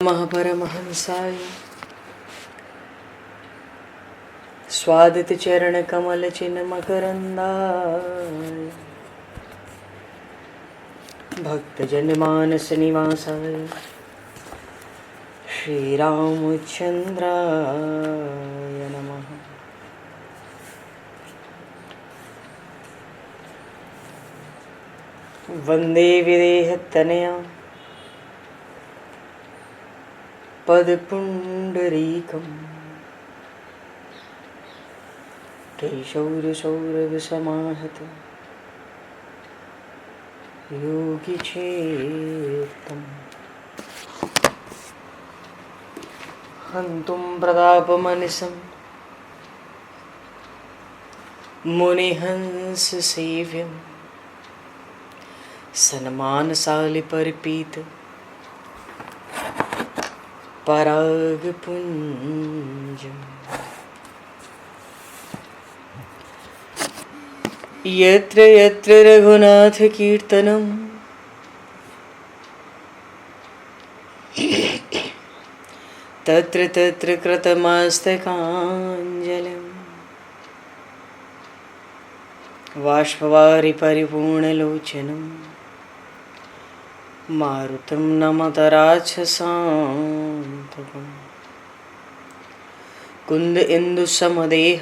महापरमहंसाय स्वादित चरण कमल चिन्ह मकरंदाय भक्तजन मानस निवासाय श्री रामचंद्राय नमः। वंदे विदेहतनया पदपुंडरीकं केशौरसौरभसमाहत योगिचेतं हन्तुं प्रतापमनिशं मुनिहंससेव्यं सन्मानशालिपरिपीत परागपुञ्जम् यत्र यत्र रघुनाथकीर्तनं तत्र तत्र कृतमस्तकाञ्जलिं बाष्पवारि परिपूर्णलोचनं मारुतं नमत राक्षसान्तकं कुन्द इंदुसमदेह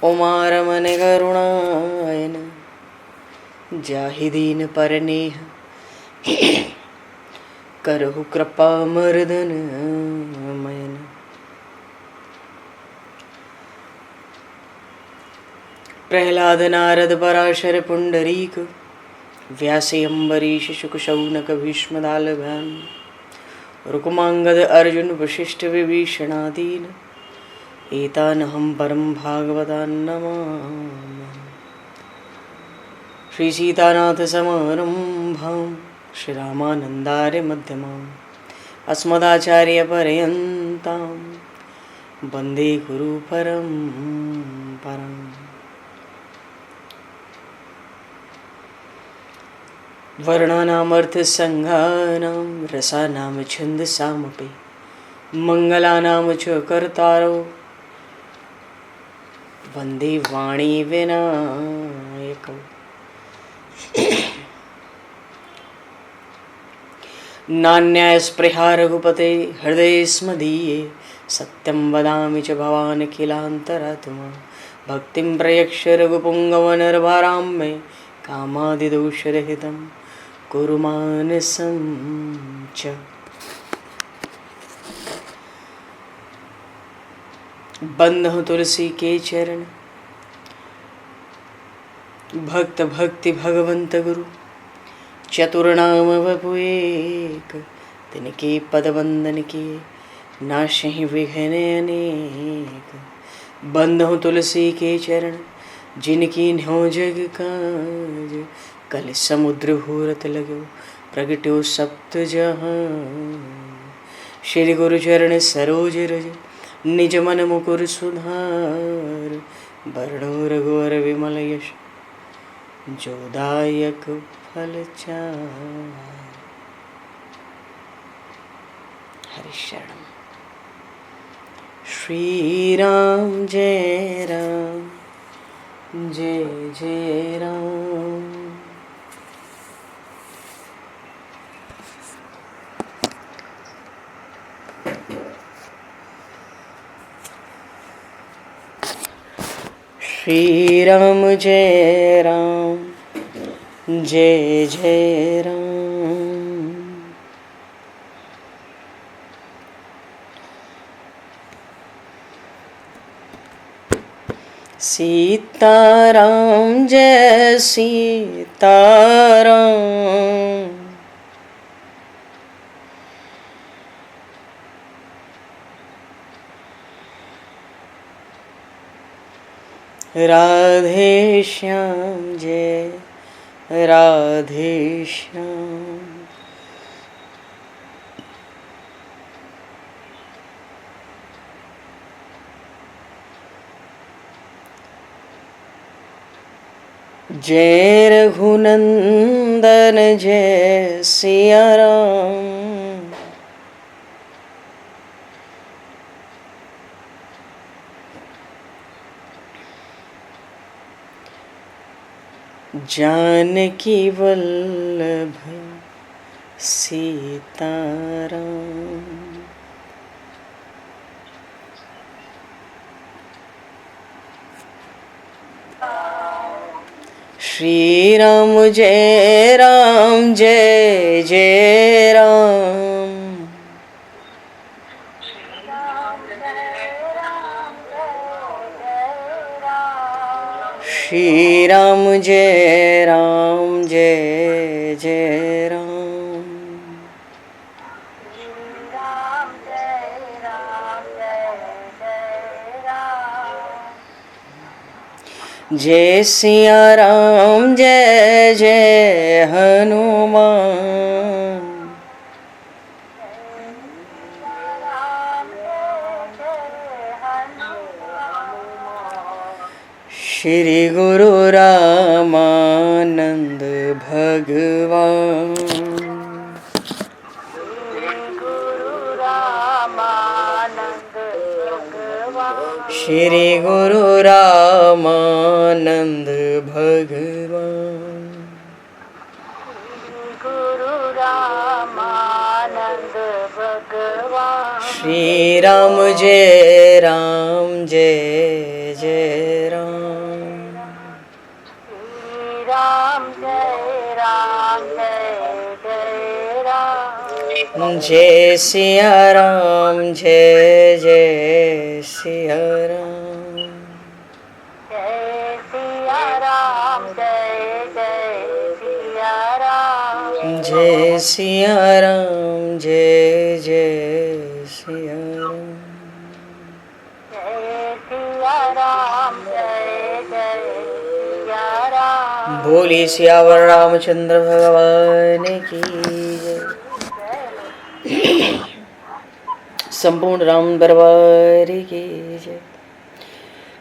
उमारमण करुणायन जाहि दीन परनेह करहु कृपा मर्दन मयन। प्रहलाद नारद पराशर पुंडरीक व्यासे अम्बरीश शुक शौनक भीष्म दालभान रुक्मांगद अर्जुन वशिष्ठ विभीषणादीन एतानहं परम भागवतान् नमामि। श्री सीतानाथ समारंभां श्री रामानन्दार्य मध्यमाम् अस्मदाचार्य पर्यन्तां वन्दे गुरु परम्पराम्। वर्णानामर्थ संज्ञानां रसानां छन्दसामपि मंगलानां च कर्तारो वन्दे वाणी विनायकौ। नान्यास्पृहा रघुपते हृदये स्मदीये सत्यं वदामि च भवान् किलान्तरात्मा भक्तिं प्रयक्ष रघुपुङ्गवनर्वरां मे कामादिदोषरहितं कुरु मानसं च। बंधु तुलसी के चरण भक्त भक्ति भगवंत गुरु चतुर्नाम वपु एक तिनके पद वंदन के नाशहि विघ्न अनेक। बंधु तुलसी के चरण जिनकी न्यो जग काज कल समुद्र घोरत लगो प्रगट्यो सप्त जहां। श्री गुरु चरण सरोज रज निज मन मुकुर सुधार वर्णो रघुवर विमल यश जोदायक फल चार। हरि शरण। श्री राम जय राम जय जय राम। श्री राम जय राम जय जय राम। सीताराम जय सीताराम राधे श्याम जय राधे श्याम। जय रघुनंदन जय सिया राम। जानकी वल्लभ सीताराम। श्री राम जय राम जय जय राम। श्री राम जय राम जय जय राम। जय सिया राम जय जय हनुमान। श्री गुरु रामानंद भगवान। श्री गुरु रामानंद भगवान। श्री राम जय राम जय जय राम। जय सिया राम जय जय सिया राम। जय सिया राम जय जय सिया राम। बोली सियावर रामचंद्र भगवान की जय। संपूर्ण राम दरबार की जय।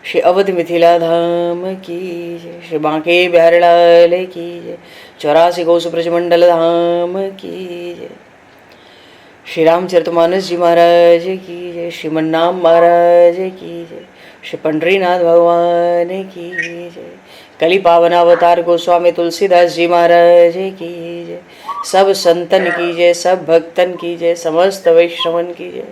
श्री अवध मिथिला धाम की जय। श्री बांके बिहारी लाल की जय। 84 कोस ब्रजमंडल धाम की जय। श्री रामचरितमानस जी महाराज की जय। श्रीमन्नाम महाराज की जय। श्री पंडरीनाथ भगवान की जय। कली पावन अवतार गोस्वामी तुलसीदास जी महाराज की जय। सब संतन की जय, सब भक्तन की जय, समस्त वैष्णवन की जय,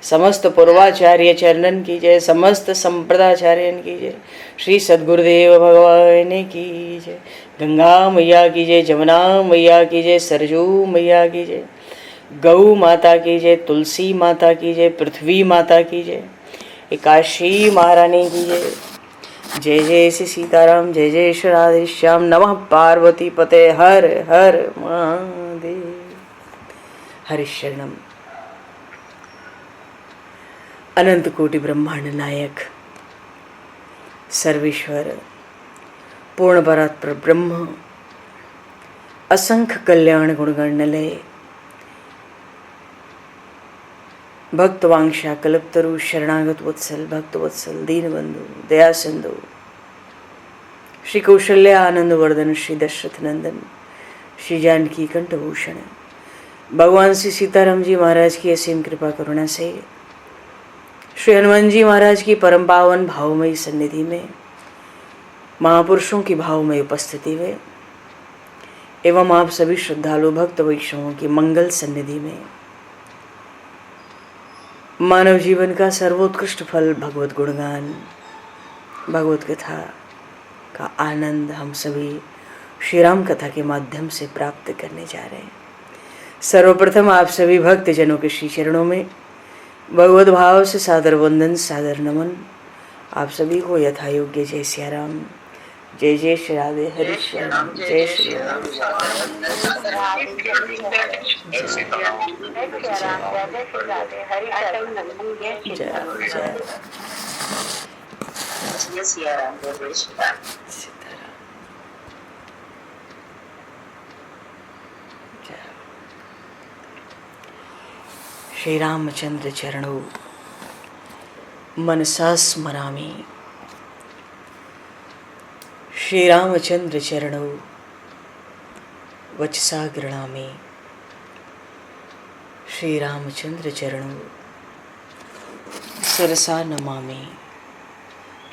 समस्त पूर्वाचार्य चरणन की जय, समस्त संप्रदाचार्यन की जय। श्री सद्गुरुदेव भगवान की जय। गंगा मैया की जय, जमुना मैया की जय, सरजू मैया की जय, गौ माता की जय, तुलसी माता की जय, पृथ्वी माता की जय, एकाशी महारानी की जय। जय जय श्री सीताराम, जय जय श्री राधेश्याम। नमः पार्वती पते हर हर महादेव। हरिशरणम। अनंत कोटि ब्रह्मांड नायक सर्वेश्वर पूर्ण परात्पर ब्रह्म असंख्य कल्याण गुणगणलय भक्तवांशा कल्पतरु शरणागत वत्सल भक्तवत्सल दीनबंधु दया सिंधु श्री कौशल्य आनंद वर्धन श्री दशरथ नंदन श्री जानकी कंठभूषण भगवान श्री सीताराम जी महाराज की असीम कृपा करुणा से श्री हनुमान जी महाराज की परम पावन भावमयी सन्निधि में महापुरुषों की भावमयी उपस्थिति में एवं आप सभी श्रद्धालु भक्त वैष्णवों की मंगल सन्निधि में मानव जीवन का सर्वोत्कृष्ट फल भगवत गुणगान भगवत कथा का आनंद हम सभी श्री राम कथा के माध्यम से प्राप्त करने जा रहे हैं। सर्वप्रथम आप सभी भक्त जनों के श्री चरणों में भगवत भाव से सादर वंदन सादर नमन। आप सभी को यथा योग्य जय सिया राम, जय जय श्री राधे हरि श्याम, जय श्री राम। श्री रामचंद्र चरणों मनसा स्मरामि। श्री रामचंद्र चरणों वचसा गृणामि। श्री रामचंद्र चरणों सरसा नमामि।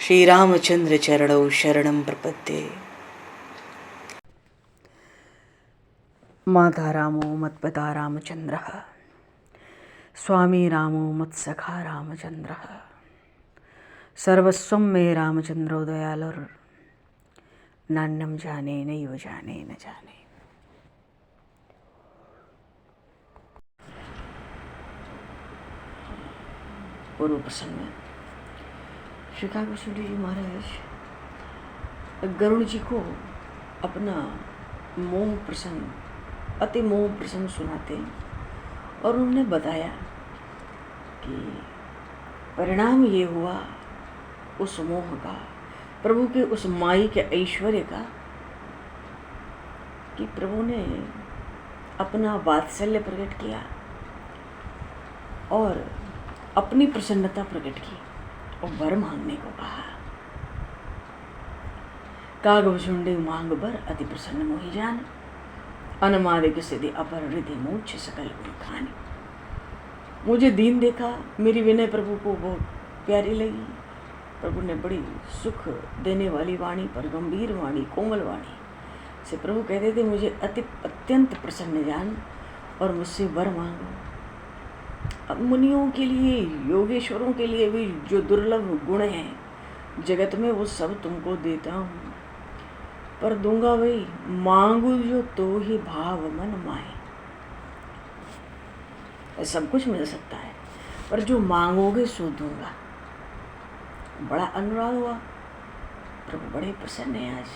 श्री रामचंद्र चरणों शरणं प्रपद्ये। माता रामो मत्पिता रामचन्द्रः स्वामी रामो मत्सखा रामचन्द्रः सर्वस्वं मे रामचन्द्रो दयालुर् नान्यं जाने नैव जाने न जाने। पूर्व प्रसंग में श्री कागभूषण जी महाराज गरुड़ जी को अपना मोह प्रसंग, अति मोह प्रसंग सुनाते हैं और उन्होंने बताया कि परिणाम ये हुआ उस मोह का, प्रभु के उस माई के ऐश्वर्य का, कि प्रभु ने अपना वात्सल्य प्रकट किया और अपनी प्रसन्नता प्रकट की और वर मांगने को कहा। कागभूषुंडे मांग बर अति प्रसन्न मोहि जान, अनमादिक सिद्धि अपर हृदय मोक्ष सकल गुण खानी। मुझे दीन देखा, मेरी विनय प्रभु को बहुत प्यारी लगी। प्रभु ने बड़ी सुख देने वाली वाणी पर गंभीर वाणी, कोमल वाणी से प्रभु कहते थे मुझे अत्यंत प्रसन्न जान और मुझसे वर मांगो। अब मुनियों के लिए, योगेश्वरों के लिए भी जो दुर्लभ गुण हैं जगत में वो सब तुमको देता हूँ, पर दूंगा भाई मांगू जो तो ही भाव मन माए। सब कुछ मिल सकता है पर जो मांगोगे सो दूंगा। बड़ा अनुराग हुआ, प्रभु बड़े प्रसन्न है। आज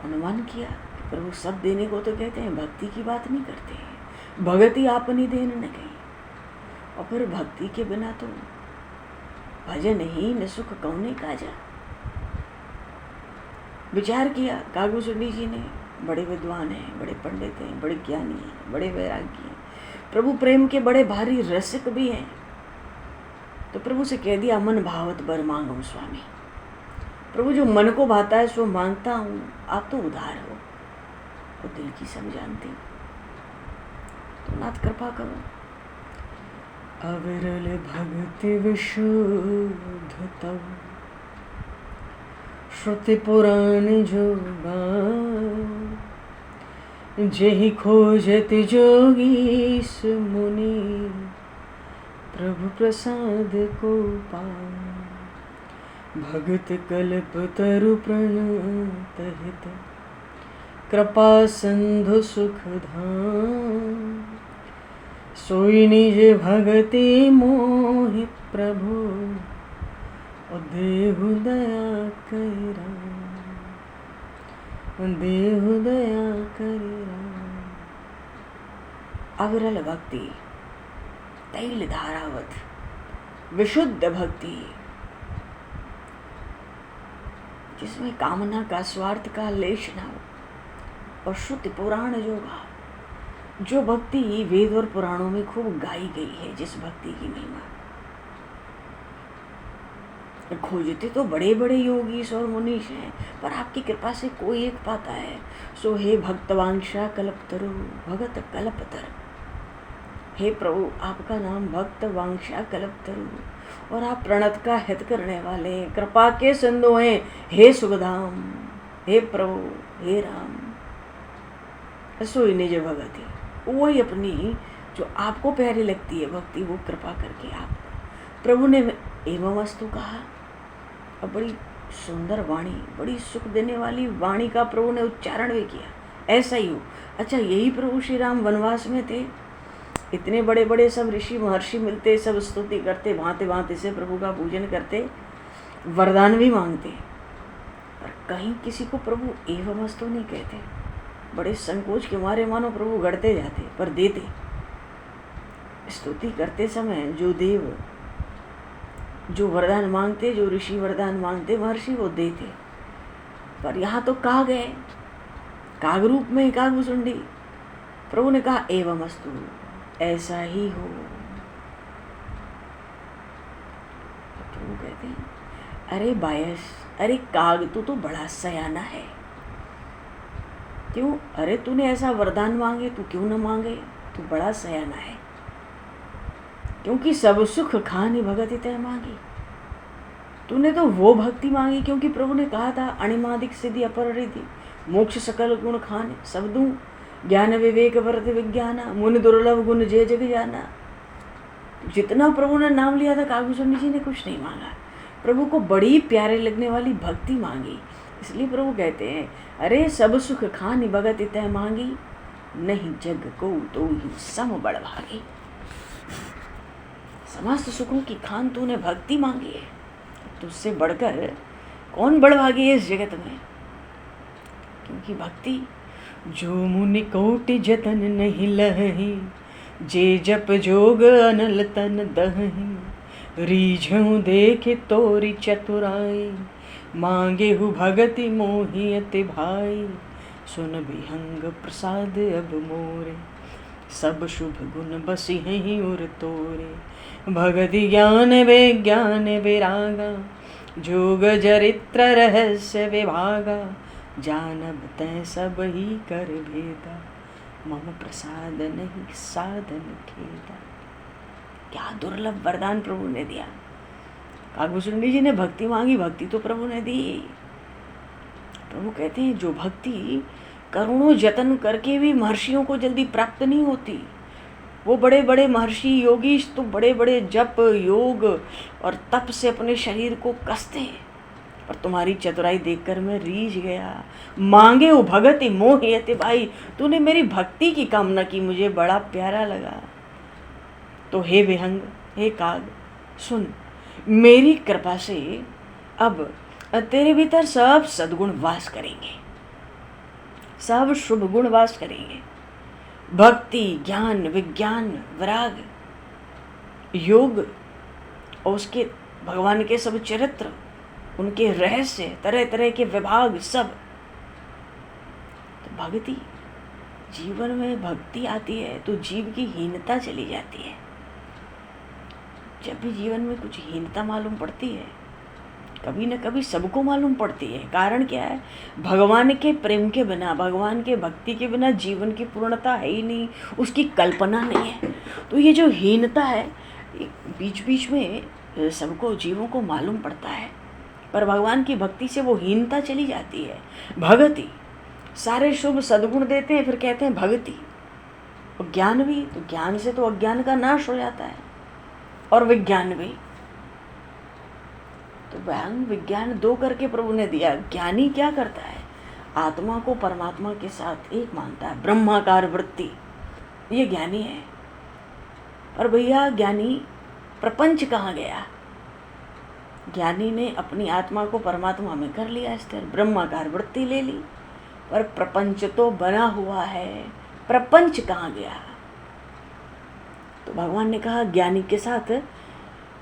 अनुमान किया कि प्रभु सब देने को तो कहते हैं, भक्ति की बात नहीं करते हैं। भगति आपनी देन न गई, और फिर भक्ति के बिना तो भजन ही न सुख कौने काजा। विचार किया कागभूषुंडी जी ने, बड़े विद्वान हैं, बड़े पंडित हैं, बड़े ज्ञानी हैं, बड़े वैरागी हैं, प्रभु प्रेम के बड़े भारी रसिक भी हैं। तो प्रभु से कह दिया मन भावत बर मांगो स्वामी। प्रभु जो मन को भाता है सो मांगता हूँ, आप तो उदार हो, तो दिल की सब जानते हो, तो नाथ कृपा करो। अविरल भक्ति विशुद्ध तव, श्रुति पुराण जो जेहि खोजत जोगीस मुनि, प्रभु प्रसाद को पाओ। भगत कल्प तरु प्रणत हित, कृपा सिंधु सुख धाम। सोई निज भगति मोहि प्रभु, देहु दया करि राम, देहु दया करि राम। अविरल भक्ति, तैल धारावत विशुद्ध भक्ति, जिसमें कामना का, स्वार्थ का लेश न हो, और श्रुति पुराण जो भक्ति वेद और पुराणों में खूब गाई गई है, जिस भक्ति की महिमा खोजते तो बड़े बड़े योगीश और मुनीश हैं, पर आपकी कृपा से कोई एक पाता है। सो हे भक्तवांशा कल्पतरु भगत कल्पतर। हे प्रभु, आपका नाम भक्त वांशा कल्पतरु, और आप प्रणत का हित करने वाले, कृपा के सिंधु हैं। हे सुखधाम, हे प्रभु, हे राम। सोई निज भगति, वही अपनी जो आपको प्यारी लगती है भक्ति, वो कृपा करके आप। प्रभु ने एवं वस्तु कहा, और बड़ी सुंदर वाणी, बड़ी सुख देने वाली वाणी का प्रभु ने उच्चारण भी किया। ऐसा ही हो। अच्छा, यही प्रभु श्री राम वनवास में थे, इतने बड़े बड़े सब ऋषि महर्षि मिलते, सब स्तुति करते, भांति भांति से प्रभु का पूजन करते, वरदान भी मांगते, पर कहीं किसी को प्रभु एवं वस्तु नहीं कहते। बड़े संकोच के मारे मानो प्रभु गढ़ते जाते, पर देते। स्तुति करते समय जो देव, जो वरदान मांगते, जो ऋषि वरदान मांगते, महर्षि वो देते। पर यहाँ तो काग है, काग रूप में कागभूषुंडी। प्रभु ने कहा एवं अस्तु, ऐसा ही हो। प्रभु कहते हैं अरे बायस, अरे काग तू बड़ा सयाना है। क्यों? अरे तूने ऐसा वरदान मांगे, तू क्यों न मांगे? तू बड़ा सयाना है। क्योंकि सब सुख खानी भगति तय मांगी। तूने तो वो भक्ति मांगी क्योंकि प्रभु ने कहा था अणिमादिक सिद्धि अपर रिद्धि, मोक्ष सकल गुण खाने सब दूं, ज्ञान विवेक वर्त विज्ञाना, मुनि दुर्लभ गुण जय जग जाना। जितना प्रभु ने नाम लिया था कागभूषण जी ने कुछ नहीं मांगा, प्रभु को बड़ी प्यारे लगने वाली भक्ति मांगी। इसलिए प्रभु कहते हैं, अरे सब सुख खानी भगत तह मांगी, नहीं जग को तो ही सम बड़ भागी। समस्त सुखों की खान तूने भक्ति मांगी है, तुझसे बढ़कर कौन बड़भागी है इस जगत में। क्योंकि भक्ति जो मुनि कोटि जतन नहीं लही, जे जप जोग अनल तन दही, रीझऊ देखे तोरी चतुराई, मांगे हु भगति मोहियत भाई, सुन विहंग प्रसाद अब मोरे, सब शुभ गुण बसी हैं उर तोरे, भगति ज्ञान विज्ञान विरागा, जोग चरित्र रहस्य विभागा, जानब तै सब ही कर भेदा, मम प्रसाद नहीं साधन खेदा। क्या दुर्लभ वरदान प्रभु ने दिया। कागभूषण जी ने भक्ति मांगी, भक्ति तो प्रभु ने दी। प्रभु कहते हैं जो भक्ति करोड़ों जतन करके भी महर्षियों को जल्दी प्राप्त नहीं होती, वो बड़े बड़े महर्षि योगी तो बड़े बड़े जप योग और तप से अपने शरीर को कसते हैं, और तुम्हारी चतुराई देखकर मैं रीझ गया। मांगे वो भगति मोहियते भाई, तूने मेरी भक्ति की कामना की, मुझे बड़ा प्यारा लगा। तो हे विहंग, हे काग, सुन, मेरी कृपा से अब तेरे भीतर सब सद्गुण वास करेंगे, सब शुभ गुण वास करेंगे। भक्ति, ज्ञान, विज्ञान, वैराग, योग और उसके भगवान के सब चरित्र, उनके रहस्य, तरह तरह के विभाग सब। तो भक्ति, जीवन में भक्ति आती है तो जीव की हीनता चली जाती है। जब भी जीवन में कुछ हीनता मालूम पड़ती है, कभी न कभी सबको मालूम पड़ती है। कारण क्या है? भगवान के प्रेम के बिना, भगवान के भक्ति के बिना जीवन की पूर्णता है ही नहीं, उसकी कल्पना नहीं है। तो ये जो हीनता है बीच बीच में सबको, जीवों को मालूम पड़ता है, पर भगवान की भक्ति से वो हीनता चली जाती है। भगति, सारे शुभ सद्गुण देते हैं, फिर कहते हैं भक्ति। और ज्ञान भी, तो ज्ञान से तो अज्ञान का नाश हो जाता है, और विज्ञान भी। तो विज्ञान दो करके प्रभु ने दिया। ज्ञानी क्या करता है? आत्मा को परमात्मा के साथ एक मानता है, ब्रह्माकार वृत्ति, ये ज्ञानी है। और भैया ज्ञानी प्रपंच कहाँ गया? ज्ञानी ने अपनी आत्मा को परमात्मा में कर लिया स्थिर, ब्रह्माकार वृत्ति ले ली, पर प्रपंच तो बना हुआ है, प्रपंच कहाँ गया? तो भगवान ने कहा ज्ञानी के साथ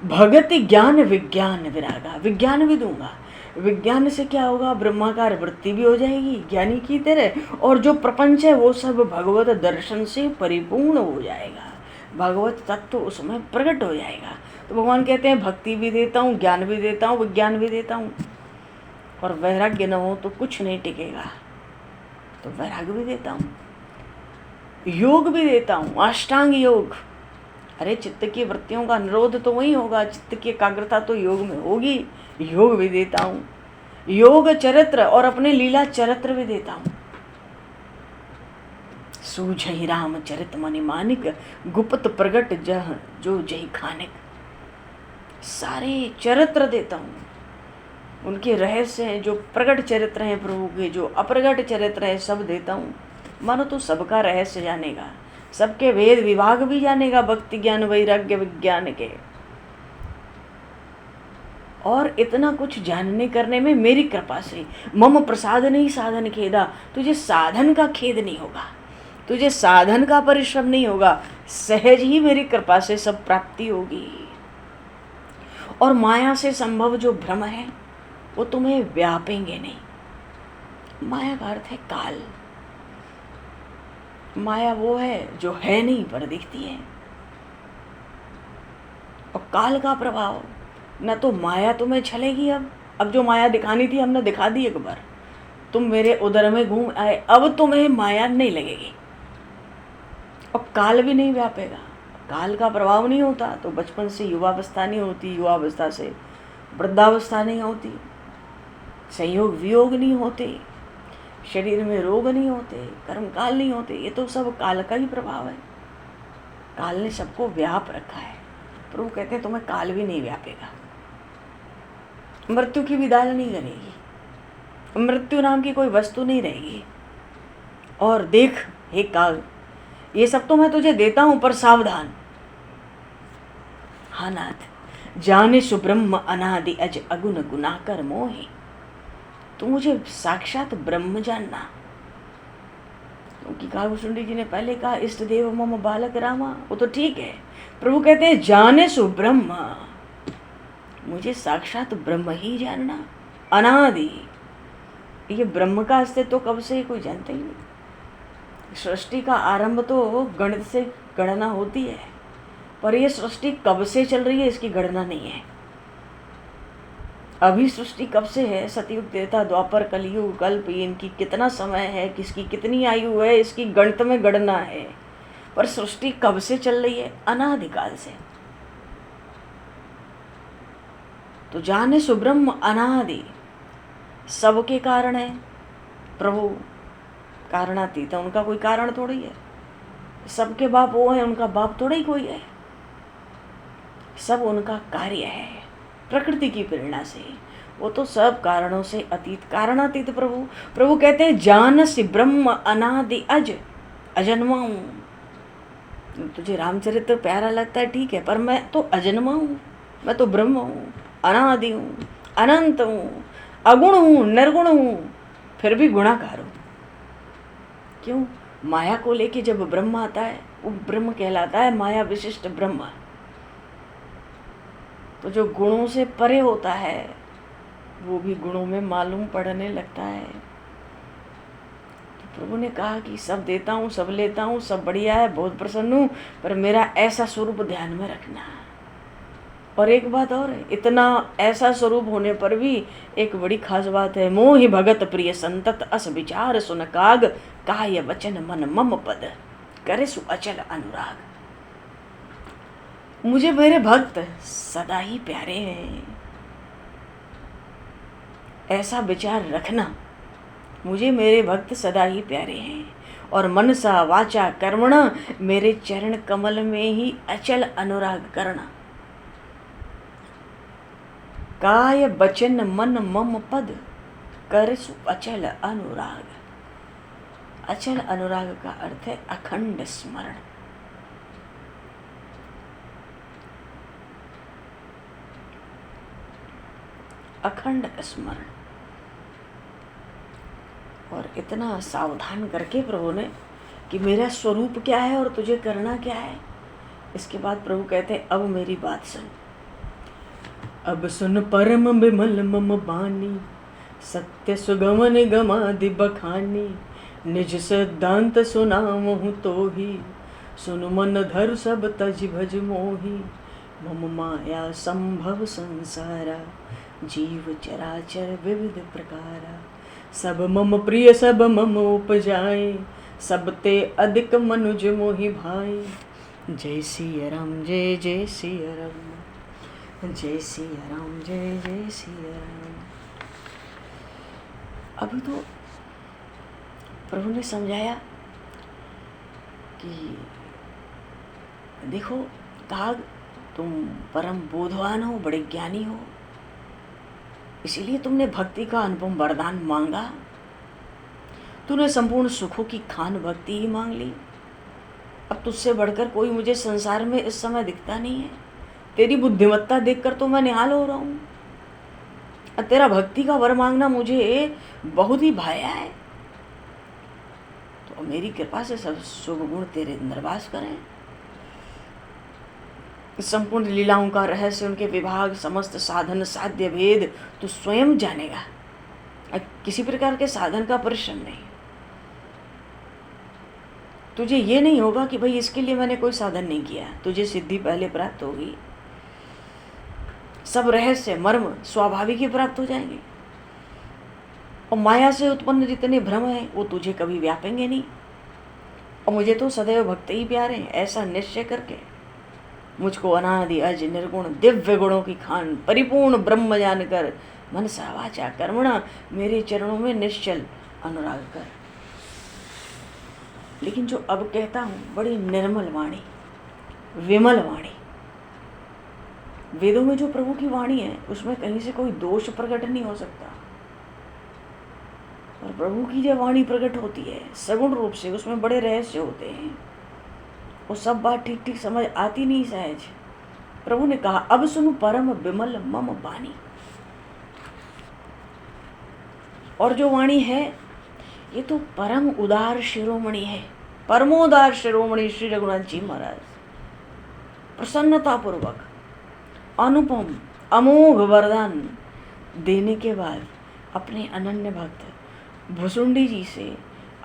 भगति ज्ञान विज्ञान विरागा, विज्ञान भी दूंगा। विज्ञान से क्या होगा? ब्रह्माकार वृत्ति भी हो जाएगी ज्ञानी की तरह, और जो प्रपंच है वो सब भगवत दर्शन से परिपूर्ण हो जाएगा, भगवत तत्व उसमें प्रकट हो जाएगा। तो भगवान कहते हैं भक्ति भी देता हूँ, ज्ञान भी देता हूँ, विज्ञान भी देता हूँ, और वैराग्य न हो तो कुछ नहीं टिकेगा, तो वैराग्य भी देता हूँ, योग भी देता हूँ, अष्टांग योग। अरे चित्त की वृत्तियों का निरोध तो वही होगा, चित्त की एकाग्रता तो योग में होगी, योग भी देता हूँ, योग चरित्र और अपने लीला चरित्र भी देता हूँ। सूझहि राम चरित मनि मानिक, गुप्त प्रगट जह जो जही खानिक। सारे चरित्र देता हूँ, उनके रहस्य हैं, जो प्रगट चरित्र हैं प्रभु के, जो अप्रगट चरित्र है, सब देता हूँ। मानो तो सबका रहस्य जानेगा, सबके वेद विभाग भी जानेगा, भक्ति ज्ञान वैराग्य विज्ञान के। और इतना कुछ जानने करने में मेरी कृपा से, मम प्रसाद नहीं साधन खेदा, तुझे साधन का खेद नहीं होगा, तुझे साधन का परिश्रम नहीं होगा, सहज ही मेरी कृपा से सब प्राप्ति होगी। और माया से संभव जो भ्रम है वो तुम्हें व्यापेंगे नहीं। माया का अर्थ है काल। माया वो है जो है नहीं पर दिखती है, और काल का प्रभाव, न तो माया तुम्हें छलेगी। अब जो माया दिखानी थी हमने दिखा दी एक बार, तुम मेरे उदर में घूम आए, अब तुम्हें माया नहीं लगेगी, और काल भी नहीं व्यापेगा। काल का प्रभाव नहीं होता तो बचपन से युवावस्था नहीं होती, युवावस्था से वृद्धावस्था नहीं होती, संयोग वियोग नहीं होते, शरीर में रोग नहीं होते, कर्म काल नहीं होते, ये तो सब काल का ही प्रभाव है। काल ने सबको व्याप रखा है। प्रभु कहते हैं तुम्हें काल भी नहीं व्यापेगा, मृत्यु की भी दाल नहीं करेगी, मृत्यु नाम की कोई वस्तु नहीं रहेगी। और देख हे काल, ये सब तो मैं तुझे देता हूं, पर सावधान। हाँ नाथ, जाने सुब्रह्म अनादि अज अगुण गुनाकर मोहि। तू मुझे साक्षात ब्रह्म जानना। क्योंकि कालभूषण जी ने पहले कहा इष्ट देव मम बालक रामा, वो तो ठीक है। प्रभु कहते हैं जाने सुब्रह्म, मुझे साक्षात ब्रह्म ही जानना। अनादि, ये ब्रह्म का अस्तित्व कब से कोई जानता ही नहीं। सृष्टि का आरंभ तो गणित से गणना होती है, पर यह सृष्टि कब से चल रही है इसकी गणना नहीं है। अभी सृष्टि कब से है, सतयुग, त्रेता, द्वापर, कलयुग, कल्प, इनकी कितना समय है, किसकी कितनी आयु है, इसकी गणित में गणना है। पर सृष्टि कब से चल रही है, अनादिकाल से। तो जाने सुब्रह्म अनादि, सबके कारण है प्रभु, कारणातीत, उनका कोई कारण थोड़ी है। सबके बाप वो है, उनका बाप थोड़ा ही कोई है। सब उनका कार्य है, प्रकृति की प्रेरणा से। वो तो सब कारणों से अतीत, कारणातीत प्रभु। प्रभु कहते हैं जानसि ब्रह्म अनादि अज, अजन्मा हूँ। तुझे रामचरित्र प्यारा लगता है, ठीक है, पर मैं तो अजन्मा हूँ, मैं तो ब्रह्म हूँ, अनादि हूँ, अनंत हूँ, अगुण हूँ, निर्गुण हूँ, फिर भी गुणाकार हूँ। क्यों? माया को लेके जब ब्रह्म आता है, वो ब्रह्म कहलाता है, माया विशिष्ट ब्रह्म। तो जो गुणों से परे होता है वो भी गुणों में मालूम पड़ने लगता है। तो प्रभु ने कहा कि सब देता हूँ, सब लेता हूँ, सब बढ़िया है, बहुत प्रसन्न हूँ, पर मेरा ऐसा स्वरूप ध्यान में रखना। और एक बात और है, इतना ऐसा स्वरूप होने पर भी एक बड़ी खास बात है, मोहि भगत प्रिय संतत अस विचार सुन काग, काय वचन मन मम पद करे सु अचल अनुराग। मुझे मेरे भक्त सदा ही प्यारे हैं, ऐसा विचार रखना, मुझे मेरे भक्त सदा ही प्यारे हैं। और मनसा वाचा कर्मणा, मेरे चरण कमल में ही अचल अनुराग करना। काय वचन मन मम पद कर सु अचल अनुराग। अचल अनुराग का अर्थ है अखंड स्मरण। अखंड स्मरण। और इतना सावधान करके प्रभु ने कि मेरा स्वरूप क्या है और तुझे करना क्या है। इसके बाद प्रभु कहते हैं अब मेरी बात सुन। अब सुन परम विमल मम बानी, सत्य सुगम निगमादि बखानी, निज सिद्धांत सुनामहु तो ही, सुन मन धर सब तज भज मोही। मम माया संभव संसारा, जीव चराचर विविध प्रकारा, सब मम प्रिय सब मम उपजाए, सब ते अधिक मनुज मोहि भाई। जय सिया राम, जय जय सिया राम, जय सिया राम, जय जय सिया राम। अभी तो प्रभु ने समझाया कि देखो काग, तुम परम बोधवान हो, बड़े ज्ञानी हो, इसीलिए तुमने भक्ति का अनुपम वरदान मांगा। तूने संपूर्ण सुखों की खान भक्ति ही मांग ली। अब तुझसे बढ़कर कोई मुझे संसार में इस समय दिखता नहीं है। तेरी बुद्धिमत्ता देखकर तो मैं निहाल हो रहा हूँ। अब तेरा भक्ति का वर मांगना मुझे बहुत ही भाया है। तो मेरी कृपा से सब शुभ गुण तेरे अंदर वास करें। संपूर्ण लीलाओं का रहस्य, उनके विभाग, समस्त साधन साध्य भेद तू स्वयं जानेगा। किसी प्रकार के साधन का परिश्रम नहीं। तुझे ये नहीं होगा कि भाई इसके लिए मैंने कोई साधन नहीं किया, तुझे सिद्धि पहले प्राप्त होगी। सब रहस्य मर्म स्वाभाविक ही प्राप्त हो जाएंगे। और माया से उत्पन्न जितने भ्रम हैं वो तुझे कभी व्यापेंगे नहीं। और मुझे तो सदैव भक्त ही प्यारे हैं, ऐसा निश्चय करके मुझको अनादि अज निर्गुण दिव्य गुणों की खान परिपूर्ण ब्रह्म जानकर मनसा वाचा कर्मणा मेरे चरणों में निश्चल अनुराग कर। लेकिन जो अब कहता हूँ बड़ी निर्मल वाणी, विमल वाणी। वेदों में जो प्रभु की वाणी है उसमें कहीं से कोई दोष प्रकट नहीं हो सकता। और प्रभु की जो वाणी प्रकट होती है सगुण रूप से, उसमें बड़े रहस्य होते हैं। वो सब बात ठीक ठीक समझ आती नहीं सहज। प्रभु ने कहा अब सुनो परम विमल मम वाणी। और जो वाणी है ये तो परम उदार शिरोमणि है, परमोदार शिरोमणि श्री रघुनाथ जी महाराज। प्रसन्नता पूर्वक अनुपम अमोघ वरदान देने के बाद अपने अनन्य भक्त भुसुंडी जी से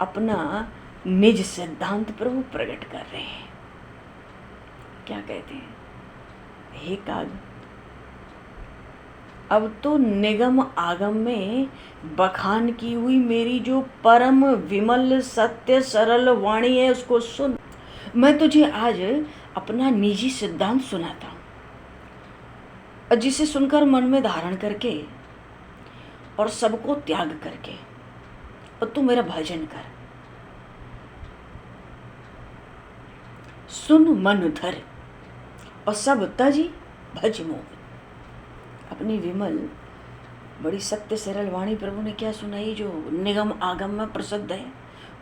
अपना निज सिद्धांत प्रभु प्रकट कर रहे हैं। क्या कहते हैं? हे काग, अब तो निगम आगम में बखान की हुई मेरी जो परम विमल सत्य सरल वाणी है उसको सुन। मैं तुझे आज अपना निजी सिद्धांत सुनाता हूं, जिसे सुनकर मन में धारण करके और सबको त्याग करके और तू मेरा भजन कर। सुन मन धर और सब तजी भज मोह। अपनी विमल बड़ी सत्य सरल वाणी प्रभु ने क्या सुनाई, जो निगम आगम में प्रसिद्ध है।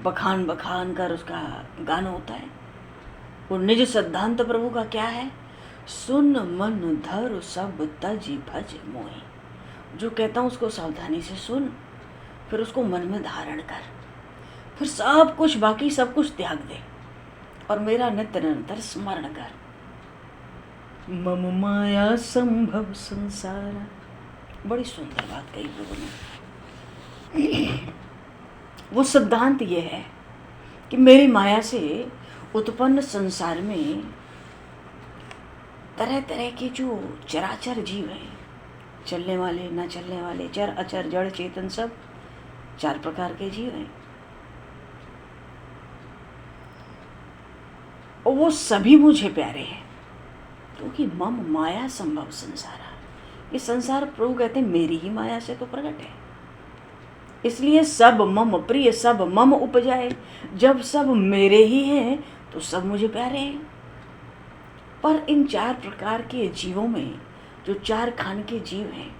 बखान बखान कर उसका गान होता है। वो निज सिद्धांत प्रभु का क्या है? सुन मन धर सब तजी भज मोहि। जो कहता हूँ उसको सावधानी से सुन, फिर उसको मन में धारण कर, फिर सब कुछ बाकी सब कुछ त्याग दे और मेरा नित्य निरंतर स्मरण कर। मम माया संभव संसार। बड़ी सुंदर बात कही प्रभु ने। वो सिद्धांत ये है कि मेरी माया से उत्पन्न संसार में तरह तरह के जो चराचर जीव हैं, चलने वाले न चलने वाले, चर अचर जड़ चेतन, सब 4 प्रकार के जीव हैं। और वो सभी मुझे प्यारे हैं क्योंकि मम माया संभव संसार। ये संसार प्रभु कहते हैं मेरी ही माया से तो प्रकट है, इसलिए सब मम प्रिय, सब मम उपजाए। जब सब मेरे ही हैं तो सब मुझे प्यारे हैं। पर इन 4 प्रकार के जीवों में जो 4 खान के जीव हैं,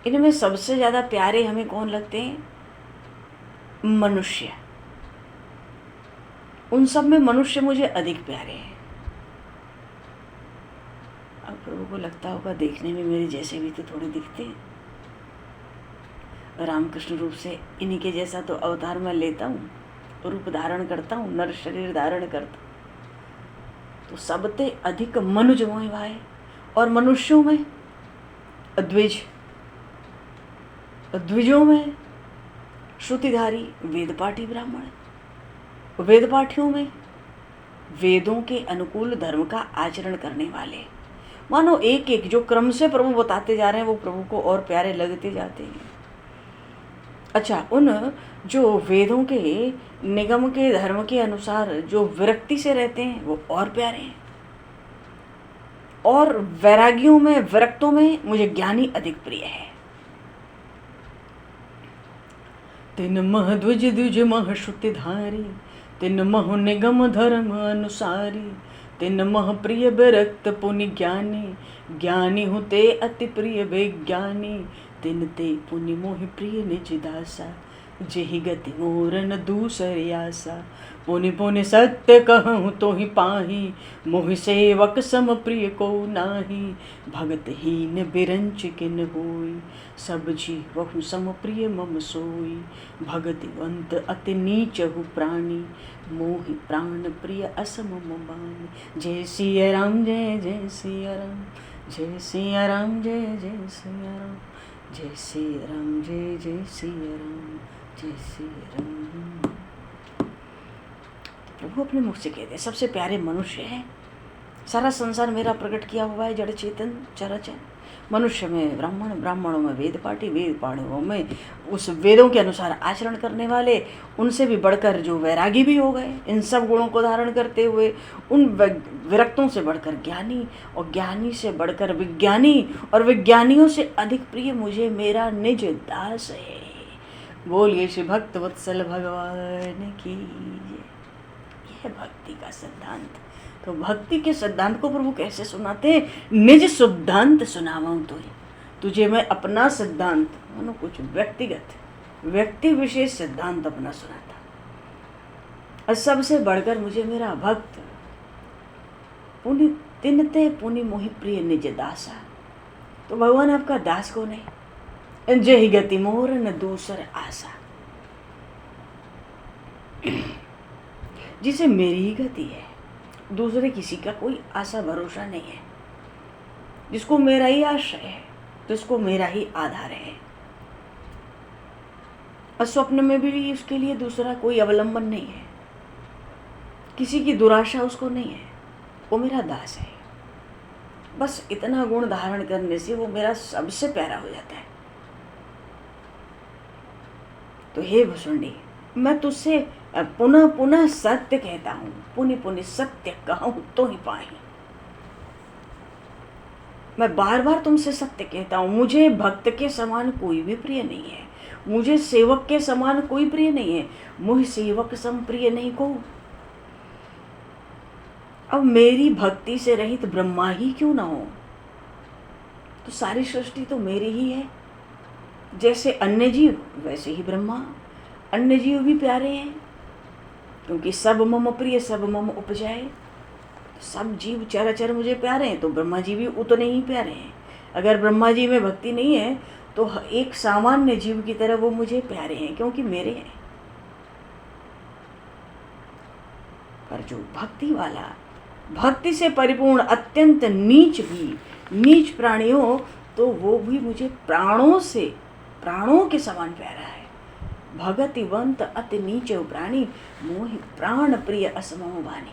इनमें सबसे ज़्यादा प्यारे हमें कौन लगते हैं? मनुष्य। उन सब में मनुष्य मुझे अधिक प्यारे हैं। अब प्रभु को लगता होगा देखने में मेरे जैसे भी तो थोड़े दिखते हैं, रामकृष्ण रूप से इन्हीं के जैसा तो अवतार मैं लेता हूँ, रूप धारण करता हूँ, नर शरीर धारण करता हूँ, तो सबसे अधिक मनुज मोहि भाए। और मनुष्यों में अद्विज, द्विजों में श्रुतिधारी वेदपाठी ब्राह्मण, वेदपाठियों में वेदों के अनुकूल धर्म का आचरण करने वाले। मानो एक एक जो क्रम से प्रभु बताते जा रहे हैं वो प्रभु को और प्यारे लगते जाते हैं। अच्छा, उन जो वेदों के निगम के धर्म के अनुसार जो विरक्ति से रहते हैं वो और प्यारे हैं। और वैरागियों में, विरक्तों में मुझे ज्ञानी अधिक प्रिय है। तिन मह द्विज द्विज मह श्रुतिधारी, तिन मह निगम धर्म अनुसारी, तिन मह प्रिय विरक्त पुनि ज्ञानी, ज्ञानी होते अति प्रिय विज्ञानी, तिन ते पुनि मोहि प्रिय निज दासा, जेहि गति मोरन दूसरी आसा, पुनि पुनि सत्य कहूँ तो ही पाही, मोहि सेवक सम प्रिय को नाही, भगत हीन बिरंच किन होई, सब जीवहु सम प्रिय मम सोई, भगतिवंत अति नीचहु प्राणी, मोहि प्राण प्रिय असम बानी। जय सिया राम, जय जय सिया राम, जय सिया राम, जय जय सिया राम, जय सिया राम, जय जय सिया राम, जय सिया राम। प्रभु अपने मुख से कहते हैं सबसे प्यारे मनुष्य है। सारा संसार मेरा प्रकट किया हुआ है, जड़ चेतन चराचर। मनुष्य में ब्राह्मण, ब्राह्मणों में वेदपाठी, वेदपाठियों में उस वेदों के अनुसार आचरण करने वाले, उनसे भी बढ़कर जो वैरागी भी हो गए, इन सब गुणों को धारण करते हुए, उन विरक्तों से बढ़कर ज्ञानी, और ज्ञानी से बढ़कर विज्ञानी, और विज्ञानियों से अधिक प्रिय मुझे मेरा निज दास है। बोलिए श्री भक्त वत्सल भगवान की जय। यह भक्ति का सिद्धांत। तो भक्ति के सिद्धांत को प्रभु कैसे सुनाते हैं? निज सिद्धांत सुनाऊं तुझे मैं अपना सिद्धांत, मानो कुछ व्यक्तिगत व्यक्ति विशेष सिद्धांत अपना सुनाता। और सबसे बढ़कर मुझे मेरा भक्त पुनि तिनते पुनि मोहि प्रिय निज दासा। तो भगवान आपका दास कौन है? जय गति मोर न दूसर आशा, जिसे मेरी ही गति है, दूसरे किसी का कोई आशा भरोसा नहीं है, जिसको मेरा ही आश्रय है, जिसको मेरा ही आधार है। और स्वप्न में भी उसके लिए दूसरा कोई अवलंबन नहीं है, किसी की दुराशा उसको नहीं है, वो मेरा दास है। बस इतना गुण धारण करने से वो मेरा सबसे प्यारा हो जाता है। तो हे भुसुंडी, मैं तुझसे पुनः पुनः सत्य कहता हूँ, पुनः पुनः सत्य कहूँ तो ही पाए। मैं बार बार तुमसे सत्य कहता हूँ, मुझे भक्त के समान कोई भी प्रिय नहीं है, मुझे सेवक के समान कोई प्रिय नहीं है, मुझे सेवक सम प्रिय नहीं को। अब मेरी भक्ति से रहित ब्रह्मा ही क्यों ना हो? तो सारी सृष्टि तो मेरी ही है। जैसे अन्य जीव वैसे ही ब्रह्मा। अन्य जीव भी प्यारे हैं, क्योंकि सब मम प्रिय सब मम उपजाए। सब जीव चराचर मुझे प्यारे हैं, तो ब्रह्मा जी भी उतने ही प्यारे हैं। अगर ब्रह्मा जी में भक्ति नहीं है तो एक सामान्य जीव की तरह वो मुझे प्यारे हैं, क्योंकि मेरे हैं। पर जो भक्ति वाला, भक्ति से परिपूर्ण अत्यंत नीच प्राणी हो, तो वो भी मुझे प्राणों के समान प्यारा है। भगतिवंत अति नीच प्राणी, मोहि प्राण प्रिय असमो वाणी।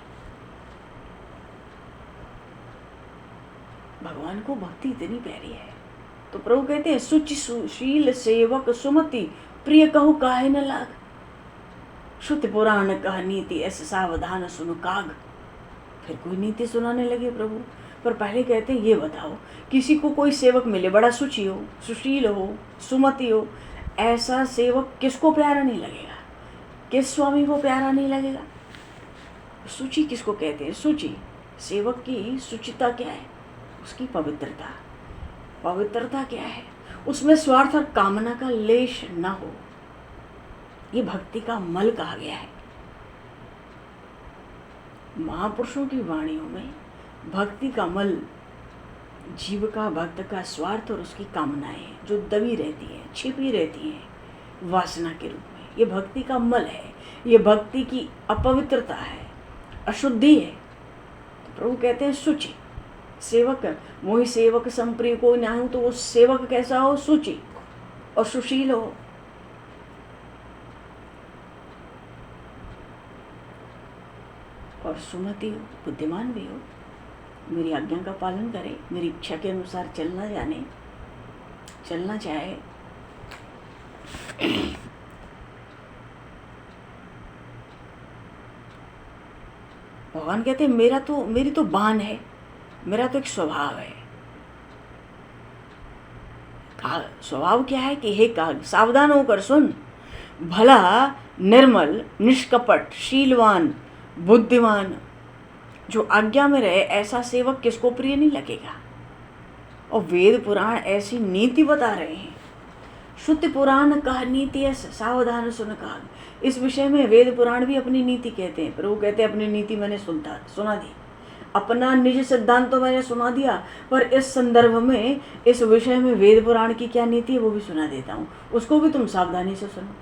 भगवान को भक्ति इतनी प्यारी है, तो प्रभु कहते हैं सुचि सुशील सेवक सुमति प्रिय कहु काहे न लाग। श्रुति पुराण कह नीति ऐसे सावधान सुनु काग। फिर कोई नीति सुनाने लगे प्रभु, पर पहले कहते हैं ये बताओ, किसी को कोई सेवक मिले बड़ा सुचि हो, सुशील हो, सुमति हो, ऐसा सेवक किसको प्यारा नहीं लगेगा? किस स्वामी को प्यारा नहीं लगेगा? सुचि किसको कहते हैं? सुचि सेवक की सुचिता क्या है? उसकी पवित्रता। पवित्रता क्या है? उसमें स्वार्थ और कामना का लेश न हो। ये भक्ति का मल कहा गया है। महापुरुषों की वाणियों में भक्ति का मल जीव का, भक्त का स्वार्थ और उसकी कामनाएं जो दबी रहती हैं, छिपी रहती हैं वासना के रूप में, ये भक्ति का मल है। ये भक्ति की अपवित्रता है, अशुद्धि है। तो प्रभु कहते हैं सुचि सेवक, मोहि सेवक संप्रिय कोई ना हो। तो वो सेवक कैसा हो? सुचि और सुशील हो। और सुमति हो, बुद्धिमान भी हो, मेरी आज्ञा का पालन करे, मेरी इच्छा के अनुसार चलना चाहे। भगवान कहते हैं मेरी तो बान है, मेरा तो एक स्वभाव है। स्वभाव क्या है कि हे काग, सावधान होकर सुन। भला निर्मल निष्कपट शीलवान बुद्धिमान जो आज्ञा में रहे, ऐसा सेवक किसको प्रिय नहीं लगेगा? और वेद पुराण ऐसी नीति बता रहे हैं। श्रुति पुराण कह नीति सावधान सुन काग। इस विषय में वेद पुराण भी अपनी नीति कहते हैं। प्रभु कहते हैं अपनी नीति मैंने सुना दी, अपना निज सिद्धांत तो मैंने सुना दिया, पर इस संदर्भ में, इस विषय में वेद पुराण की क्या नीति है वो भी सुना देता हूँ, उसको भी तुम सावधानी से सुनो।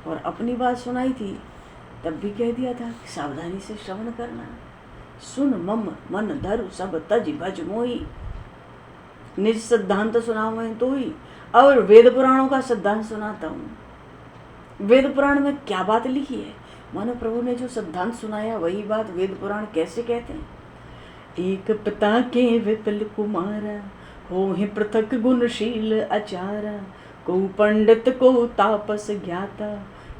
और अपनी बात सुनाई थी तब भी कह दिया था कि सावधानी से श्रवण करना। सुन मम मन धरु सब तज भज मोही। निज सिद्धांत सुनाओ मैं तो ही, और वेद पुराणों का सिद्धांत सुनाता हूँ। वेद पुराण में क्या बात लिखी है? मानो प्रभु ने जो सिद्धांत सुनाया वही बात वेद पुराण कैसे कहते हैं। एक पिता के विपल कुमारा, हो ही पृथक गुणशील आचारा। को पंडित को तापस ज्ञाता,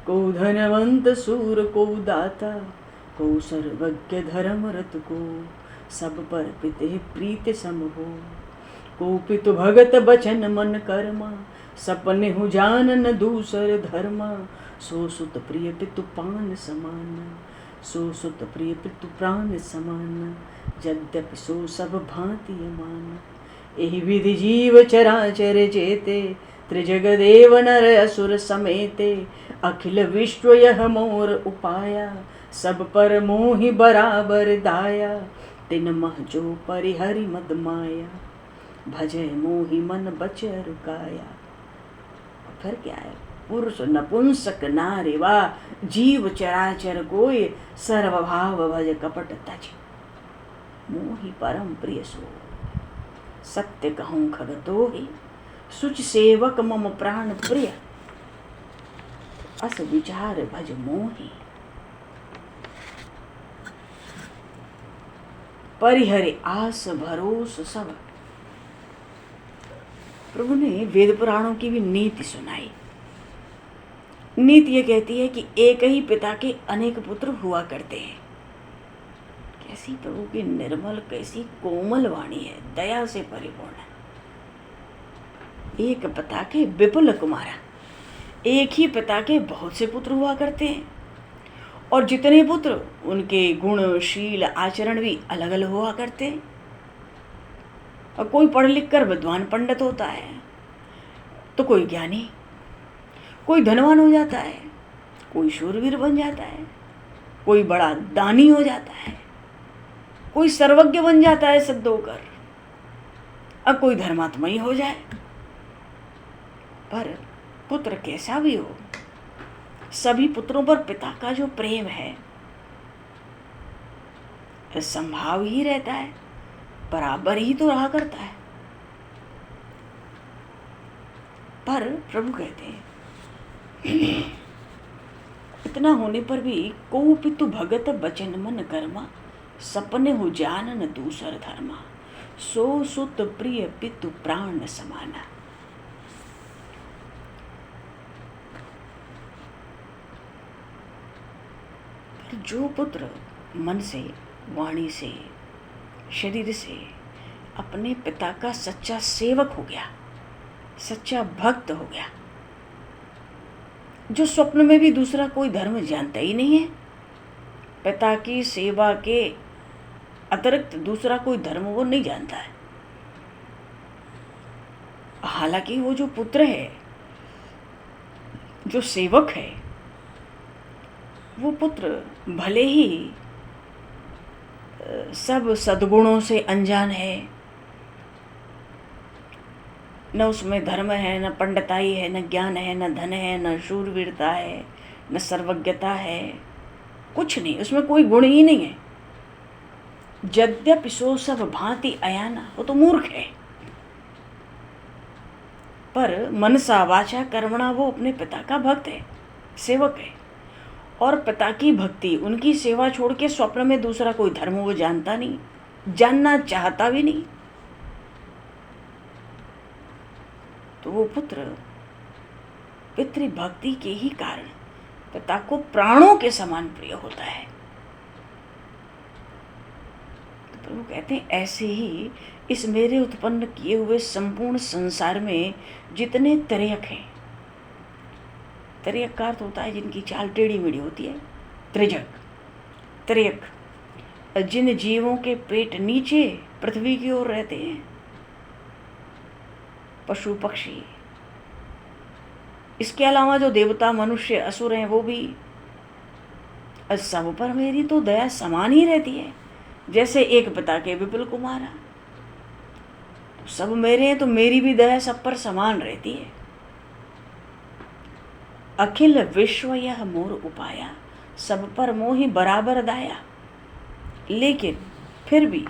को धनवंत सूर को दाता। को सर्वज्ञ धर्म रत को, सब पर पिते प्रीत सम हो। को पितु भगत बचन मन कर्मा, सपने हूँ जानन दूसर धर्मा, सो सुत प्रिय पितु पान समान, सो सुत प्रिय पितु प्राण समान, यद्यपि सो सब भांति मान। एहि विधि जीव चराचर जेते, त्रिजगदेव नर असुर समेते, अखिल विश्व यह मोर उपाया, सब पर मोहि बराबर दाया, तिन मह जो परिहरि मद माया, भजय मोहि मन बच रुकाया। फिर क्या है? पुरुष नपुंसक नारी वा, जीव चराचर कोय, सर्वभाव भज कपट तज, मोहि परम प्रिय सो, सत्य कहूँ खगतोहि, सुच सेवक मम प्राण प्रिय, अस विचार भज मोहि, परिहरि आस भरोस सब। प्रभु ने वेद पुराणों की भी नीति सुनाई। नीति ये कहती है कि एक ही पिता के अनेक पुत्र हुआ करते हैं। कैसी प्रभु की निर्मल, कैसी कोमल वाणी है, दया से परिपूर्ण है। एक पिता के विपुल कुमारा, एक ही पिता के बहुत से पुत्र हुआ करते हैं, और जितने पुत्र उनके गुण शील आचरण भी अलग अलग हुआ करते हैं। और कोई पढ़ लिख कर विद्वान पंडित होता है, तो कोई ज्ञानी, कोई धनवान हो जाता है, कोई शूरवीर बन जाता है, कोई बड़ा दानी हो जाता है, कोई सर्वज्ञ बन जाता है सिद्ध होकर, और कोई धर्मात्मा ही हो जाए। पर पुत्र कैसा भी हो, सभी पुत्रों पर पिता का जो प्रेम है संभाव ही रहता है, बराबर ही तो रहा करता है। पर प्रभु कहते हैं इतना होने पर भी को पितु भगत बचन मन कर्मा, सपने हो जानन दूसर धर्मा, सो सुत प्रिय पितु प्राण समाना। पर जो पुत्र मन से, वाणी से, शरीर से अपने पिता का सच्चा सेवक हो गया, सच्चा भक्त हो गया, जो स्वप्न में भी दूसरा कोई धर्म जानता ही नहीं है, पिता की सेवा के अतिरिक्त दूसरा कोई धर्म वो नहीं जानता है। हालांकि वो जो पुत्र है, जो सेवक है, वो पुत्र भले ही सब सद्गुणों से अनजान है, न उसमें धर्म है, न पंडिताई है, न ज्ञान है, न धन है, न शूरवीरता है, न सर्वज्ञता है, कुछ नहीं, उसमें कोई गुण ही नहीं है। यद्यपि सो सब भांति अयाना, वो तो मूर्ख है, पर मनसा वाचा कर्मणा वो अपने पिता का भक्त है, सेवक है, और पिता की भक्ति, उनकी सेवा छोड़ के स्वप्न में दूसरा कोई धर्म वो जानता नहीं, जानना चाहता भी नहीं। तो वो पुत्र पितृभक्ति के ही कारण पिता को प्राणों के समान प्रिय होता है। तो प्रभु कहते हैं ऐसे ही इस मेरे उत्पन्न किए हुए संपूर्ण संसार में जितने त्रियक हैं, त्रियक का अर्थ होता है जिनकी चाल टेढ़ी मेढ़ी होती है, त्रिजक, त्रियक, जिन जीवों के पेट नीचे पृथ्वी की ओर रहते हैं, पशु पक्षी, इसके अलावा जो देवता मनुष्य असुर हैं वो भी, सब पर मेरी तो दया समान ही रहती है। जैसे एक पिता के विपुल कुमारा, तो सब मेरे हैं, तो मेरी भी दया सब पर समान रहती है। अखिल विश्व यह मोर उपाया, सब पर मोहि बराबर दाया। लेकिन फिर भी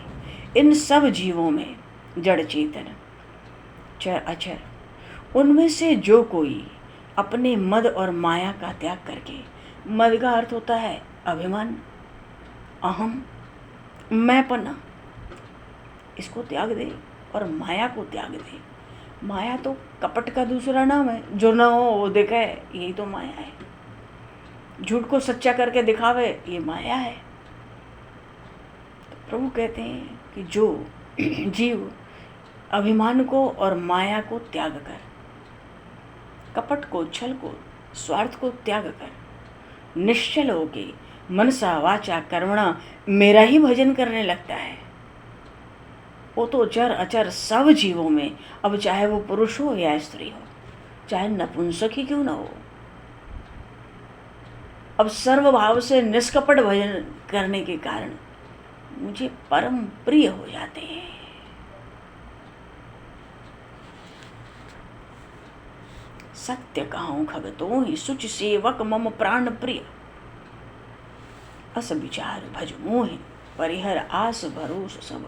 इन सब जीवों में जड़ चेतन चर अचर, उनमें से जो कोई अपने मद और माया का त्याग करके, मद का अर्थ होता है अभिमान, अहम, मैंपना, इसको त्याग दे और माया को त्याग दे। माया तो कपट का दूसरा नाम है, जो ना हो वो दिखाए, यही तो माया है। झूठ को सच्चा करके दिखावे, ये माया है। तो प्रभु कहते हैं कि जो जीव अभिमान को और माया को त्याग कर कपट को, छल को, स्वार्थ को त्याग कर निश्चल होके मनसा वाचा कर्मणा मेरा ही भजन करने लगता है, वो तो चर अचर सब जीवों में, अब चाहे वो पुरुष हो या स्त्री हो, चाहे नपुंसक ही क्यों ना हो, अब सर्वभाव से निष्कपट भजन करने के कारण मुझे परम प्रिय हो जाते हैं। सत्य कहूं खगतो ही सुच सेवक मम प्राण प्रिय, अस विचार भज मोहि परिहर आस भरोस सब।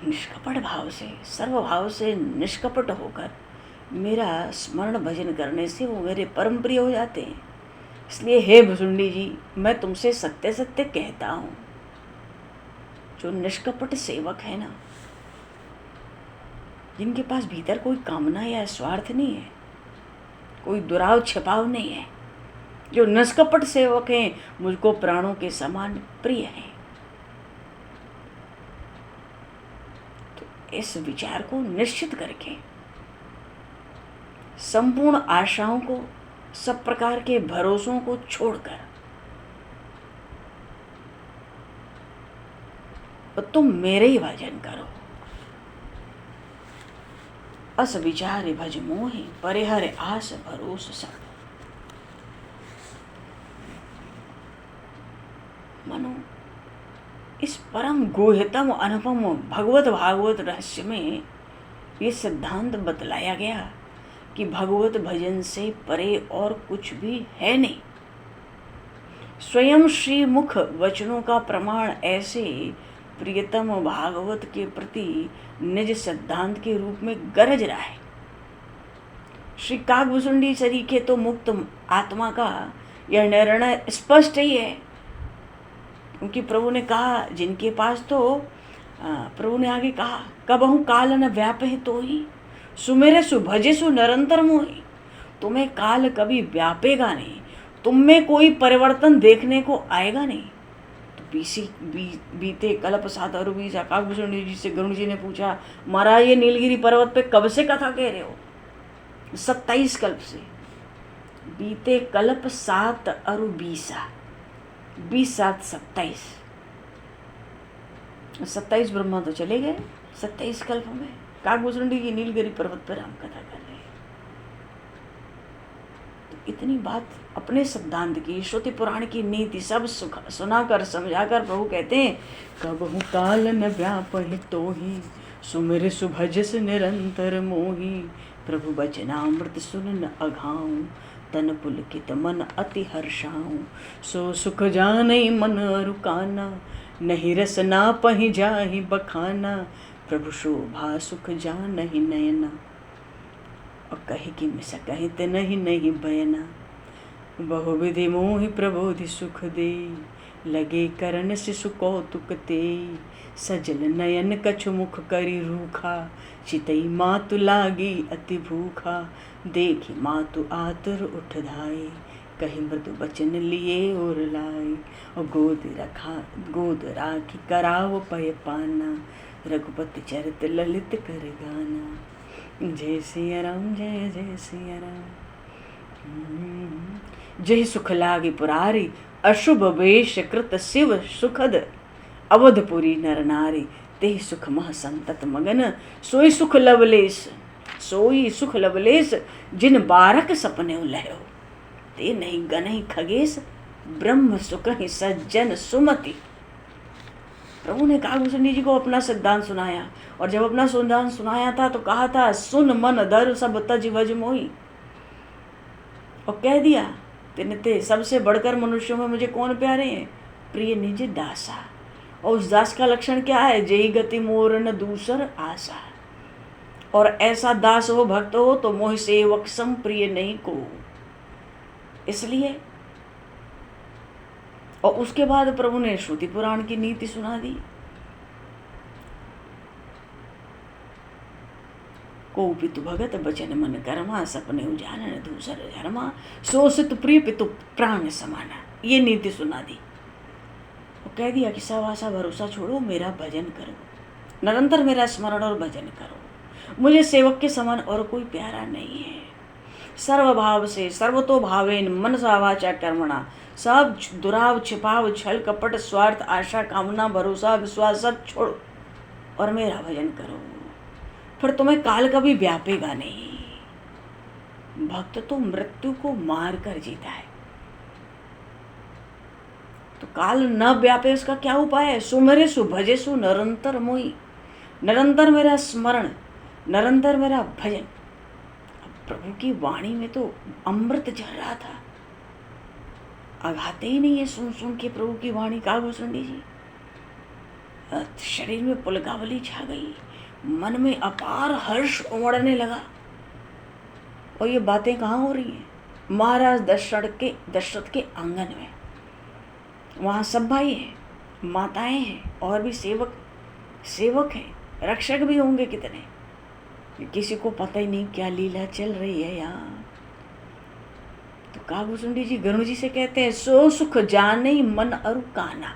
निष्कपट भाव से, सर्वभाव से निष्कपट होकर मेरा स्मरण भजन करने से वो मेरे परम प्रिय हो जाते हैं। इसलिए हे भुसुंडी जी, मैं तुमसे सत्य सत्य कहता हूँ, जो निष्कपट सेवक है ना, जिनके पास भीतर कोई कामना या स्वार्थ नहीं है, कोई दुराव छिपाव नहीं है, जो निष्कपट सेवक हैं, मुझको प्राणों के समान प्रिय हैं। तो इस विचार को निश्चित करके संपूर्ण आशाओं को, सब प्रकार के भरोसों को छोड़कर तुम मेरे ही भजन करो। अस विचार भज मोहि परिहर आस भरोस सब। मनो इस परम गुह्यतम अनुपम भगवत भागवत रहस्य में ये सिद्धांत बतलाया गया कि भगवत भजन से परे और कुछ भी है नहीं। स्वयं श्री मुख वचनों का प्रमाण ऐसे प्रियतम भागवत के प्रति निज सिद्धांत के रूप में गरज रहा है। श्री काकभुसुंडी सरीखे तो मुक्त आत्मा का यह निर्णय स्पष्ट ही है, क्योंकि प्रभु ने कहा जिनके पास तो प्रभु ने आगे कहा कबहु काल न व्यापे तो ही सुमेरे सुभजे सु निरंतर मोही। तुम्हें काल कभी व्यापेगा नहीं, तुम में कोई परिवर्तन देखने को आएगा नहीं। तो बीते कल्प 7 और 20 काकभुसुंडी जी से गरुड़ जी ने पूछा, महाराज ये नीलगिरी पर्वत पे कब से कथा कह रहे हो? 27 कल्प से। बीते कल्प 7 और 20, 20 7 27, 27 ब्रह्मा तो चले गए, 27 कल्प में काकभुसुंडी की नीलगिरी पर्वत पर राम कथा कर रहे हैं। तो इतनी बात अपने सिद्धांत की, श्रुति पुराण की नीति सब सुनाकर समझाकर प्रभु कहते हैं कबहु काल न व्यापहि तोहि सुमिर सुभजस निरंतर मोहि। प्रभु बचनामृत सुन न अघाऊं तन पुलकित मन अति हर्षाऊं। सो सुख जानै मन रुकाना नहीं रस ना पहि जाहि बखाना। प्रभु शोभा सुख जानहि नयना और कहे कि मिस कहते नहीं बयना। बहुविधि मोहि प्रबोधि सुख दे लगे करन शिशु कौतुक ते। सजल नयन कछु मुख करी रूखा चितई मातु लागी अति भूखा। देखी मातु आतुर उठ धाई कही मृदु बचन लिए और लाई। और गोद राखी कराव पय पाना रघुपति चरित ललित कर गाना। जय सिया राम जय जय सिया राम। जय सुख लागे पुरारी अशुभ वेश कृत शिव सुखद। अवधपुरी नर नारी ते सुख मह संतत मगन। सोई सुख लवलेश जिन बारक सपने लहो। ते नहीं गनहि खगेश ब्रह्म सुख ही सज्जन सुमति। प्रभु ने काकभुसुंडी जी को अपना सिद्धांत सुनाया, और जब अपना सिद्धांत सुनाया था तो कहा था सुन मन धर सब तज भज मोहि। और कह दिया तिनते सबसे बढ़कर मनुष्यों में मुझे कौन प्यारे हैं? प्रिय निज दासा। और उस दास का लक्षण क्या है? जय गति मोर न दूसर आशा। और ऐसा दास हो, भक्त हो तो मोह सेवक सम प्रिय नहीं को। इसलिए और उसके बाद प्रभु ने श्रुति पुराण की नीति सुना दी। को पितु भगत बचन मन कर्मा सपने उजानन दूसर धर्मा। सोसित प्रिय पितु प्राण समाना। ये नीति सुना दी और कह दिया कि सब आशा भरोसा छोड़ो, मेरा भजन करो, निरंतर मेरा स्मरण और भजन करो। मुझे सेवक के समान और कोई प्यारा नहीं है। सर्वभाव से सर्वतो भावेन मनसा वाचा कर्मणा, सब दुराव छिपाव छल कपट स्वार्थ आशा कामना भरोसा विश्वास सब छोड़ो और मेरा भजन करो, फिर तुम्हें काल कभी व्यापेगा नहीं। भक्त तो मृत्यु को मार कर जीता है, तो काल न व्यापे उसका क्या उपाय है? सुमरे सु भजे सु निरंतर मोई, निरंतर मेरा स्मरण, निरंतर मेरा भजन। प्रभु की वाणी में तो अमृत झर रहा था, आघाते ही नहीं है सुन सुन के प्रभु की वाणी। कालभूषणी जी, शरीर में पुलकावली छा गई, मन में अपार हर्ष उमड़ने लगा। और ये बातें कहाँ हो रही हैं? महाराज दशरथ के आंगन में। वहाँ सब भाई हैं, माताएं हैं, और भी सेवक हैं, रक्षक भी होंगे कितने। किसी को पता ही नहीं क्या लीला चल रही है यहाँ। तो कालभूषणी जी गरुड़ जी से कहते हैं, सो सुख जाने मन अरु काना।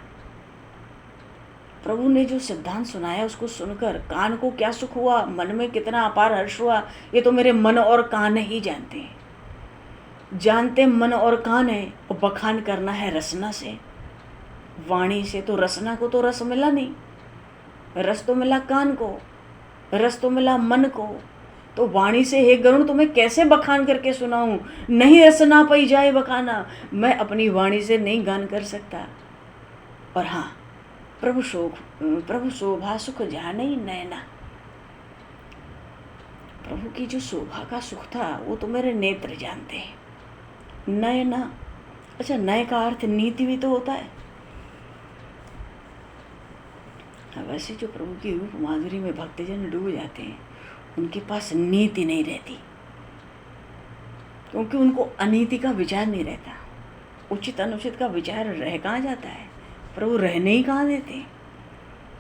प्रभु ने जो सिद्धांत सुनाया उसको सुनकर कान को क्या सुख हुआ, मन में कितना अपार हर्ष हुआ, ये तो मेरे मन और कान ही जानते हैं। जानते मन और कान है, और बखान करना है रसना से, वाणी से। तो रसना को तो रस मिला नहीं, रस तो मिला कान को, रस तो मिला मन को। तो वाणी से हे गरुड़ तुम्हें कैसे बखान करके सुनाऊं? नहीं रसना पई जाए बखाना, मैं अपनी वाणी से नहीं गान कर सकता। और हाँ, प्रभु शोभा सुख जाने ही नैना। प्रभु की जो शोभा का सुख था वो तो मेरे नेत्र जानते हैं। नयना, अच्छा नय का अर्थ नीति भी तो होता है। वैसे जो प्रभु की रूप माधुरी में भक्तजन डूब जाते हैं, उनके पास नीति नहीं रहती, क्योंकि उनको अनीति का विचार नहीं रहता। उचित अनुचित का विचार रह कहाँ जाता है? प्रभु रहने ही कहाँ देते।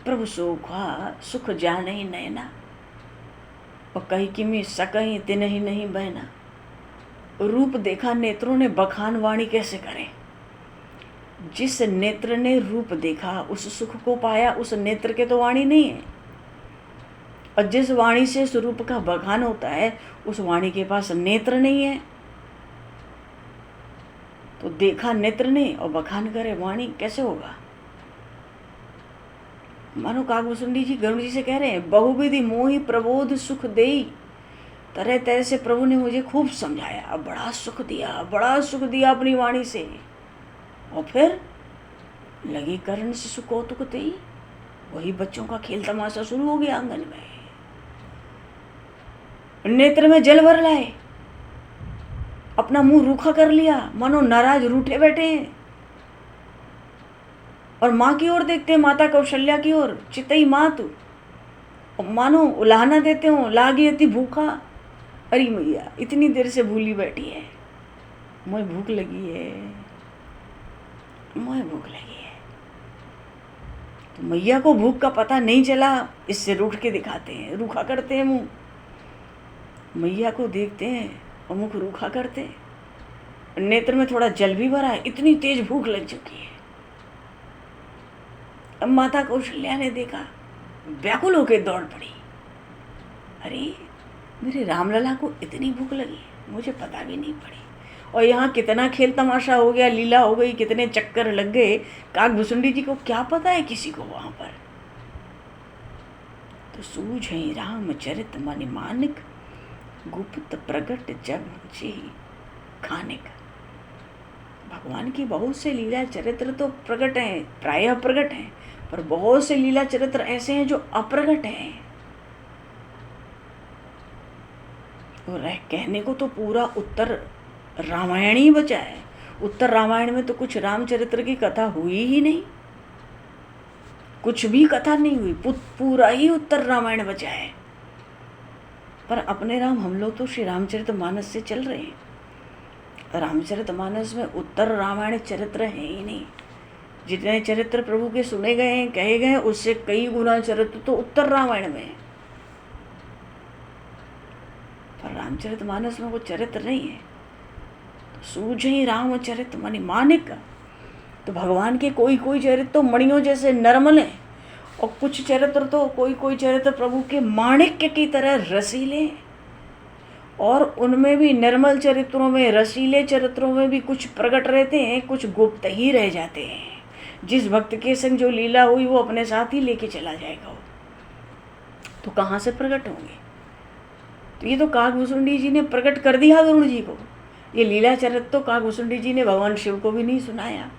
प्रभु सुख जाने ही नैना, और कहीं किमी सकहीं तिन ही नहीं बहना। रूप देखा नेत्रों ने, बखान वाणी कैसे करें? जिस नेत्र ने रूप देखा उस सुख को पाया, उस नेत्र के तो वाणी नहीं है। और जिस वाणी से उस रूप का बखान होता है, उस वाणी के पास नेत्र नहीं है। तो देखा नेत्र ने और बखान करे वाणी, कैसे होगा? मानो कालभूषणी जी गरुड़ जी से कह रहे हैं, बहुविधि मोहि प्रबोध सुख देई। तरह तरह से प्रभु ने मुझे खूब समझाया, बड़ा सुख दिया अपनी वाणी से। और फिर लगी करण शिशु कौतुक तेई, वही बच्चों का खेल तमाशा शुरू हो गया आंगन में। नेत्र में जल भर लाए, अपना मुंह रूखा कर लिया, मानो नाराज रूठे बैठे हैं। और माँ की ओर देखते हैं, माता कौशल्या की ओर, चितई मातु, मानो उलाहना देते हो, लागी अति भूखा। अरे मैया इतनी देर से भूली बैठी है, मुझे भूख लगी है। तो मैया को भूख का पता नहीं चला, इससे रूठ के दिखाते हैं, रूखा करते हैं मुंह। मैया को देखते हैं और मुख रूखा करते हैं। नेत्र में थोड़ा जल भी भरा है, इतनी तेज भूख लग चुकी है। अब माता कौशल्या ने देखा, व्याकुल होकर दौड़ पड़ी। अरे मेरे रामलला को इतनी भूख लगी, मुझे पता भी नहीं पड़ी। और यहाँ कितना खेल तमाशा हो गया, लीला हो गई, कितने चक्कर लग गए। कालभूषणी जी को क्या पता है किसी को वहां पर। तो सूझ रामचरित मन मानिक, गुप्त प्रगट जब जी खानिक। भगवान की बहुत से लीला चरित्र तो प्रकट हैं, प्रायः प्रकट हैं, पर बहुत से लीला चरित्र ऐसे हैं जो अप्रगट हैं। और कहने को तो पूरा उत्तर रामायण ही बचा है। उत्तर रामायण में तो कुछ रामचरित्र की कथा हुई ही नहीं, कुछ भी कथा नहीं हुई, पूरा ही उत्तर रामायण बचा है। पर अपने राम हम लोग तो श्री रामचरितमानस से चल रहे हैं। रामचरितमानस में उत्तर रामायण चरित्र है ही नहीं। जितने चरित्र प्रभु के सुने गए हैं, कहे गए हैं, उससे कई गुना चरित्र तो उत्तर रामायण में है। पर रामचरितमानस में वो चरित्र नहीं है। सूझे रामचरित मणि मानिक। तो भगवान के कोई कोई चरित्र तो मणियों जैसे नरमल हैं, और कुछ चरित्र तो कोई कोई चरित्र प्रभु के माणिक्य की तरह रसीले, और उनमें भी निर्मल चरित्रों में, रसीले चरित्रों में भी कुछ प्रकट रहते हैं, कुछ गुप्त ही रह जाते हैं। जिस भक्त के संग जो लीला हुई वो अपने साथ ही लेके चला जाएगा, वो तो कहाँ से प्रकट होंगे। तो ये तो काकभूषुंडी जी ने प्रकट कर दिया गरुड़ जी को। ये लीला चरित्र तो काकभूषुंडी जी ने भगवान शिव को भी नहीं सुनाया,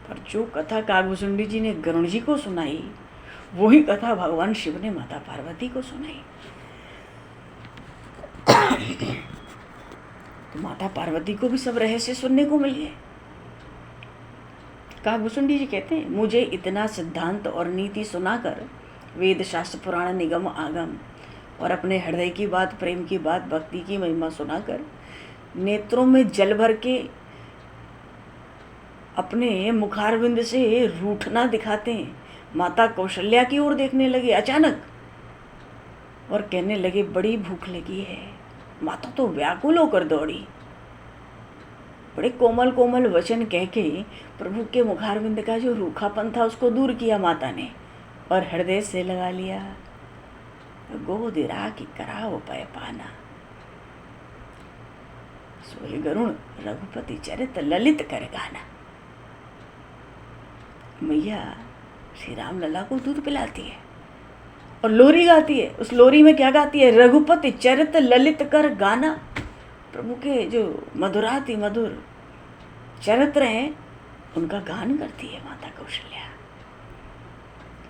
पर जो कथा काकभूषुंडी जी ने गरुड़ जी को सुनाई वही कथा भगवान शिव ने माता पार्वती को सुनाई। तो माता पार्वती को भी सब रहस्य सुनने को मिल गए। काकभूषुंडी जी कहते हैं, मुझे इतना सिद्धांत और नीति सुनाकर, वेद शास्त्र पुराण निगम आगम और अपने हृदय की बात, प्रेम की बात, भक्ति की महिमा सुनाकर नेत्रों में जल भर के अपने मुखारविंद से रूठना दिखाते हैं माता कौशल्या की ओर देखने लगे अचानक और कहने लगे, बड़ी भूख लगी है। माता तो व्याकुल होकर दौड़ी, बड़े कोमल कोमल वचन कह के प्रभु के मुखारविंद का जो रूखापन था उसको दूर किया माता ने और हृदय से लगा लिया। गोद राखी कराओ पय पाना, सोए गरुण रघुपति चरित ललित कर गाना। मैया श्री राम लला को दूध पिलाती है और लोरी गाती है। उस लोरी में क्या गाती है? रघुपति चरित ललित कर गाना। प्रभु के जो मधुराति मधुर चरित्र हैं उनका गान करती है माता कौशल्या।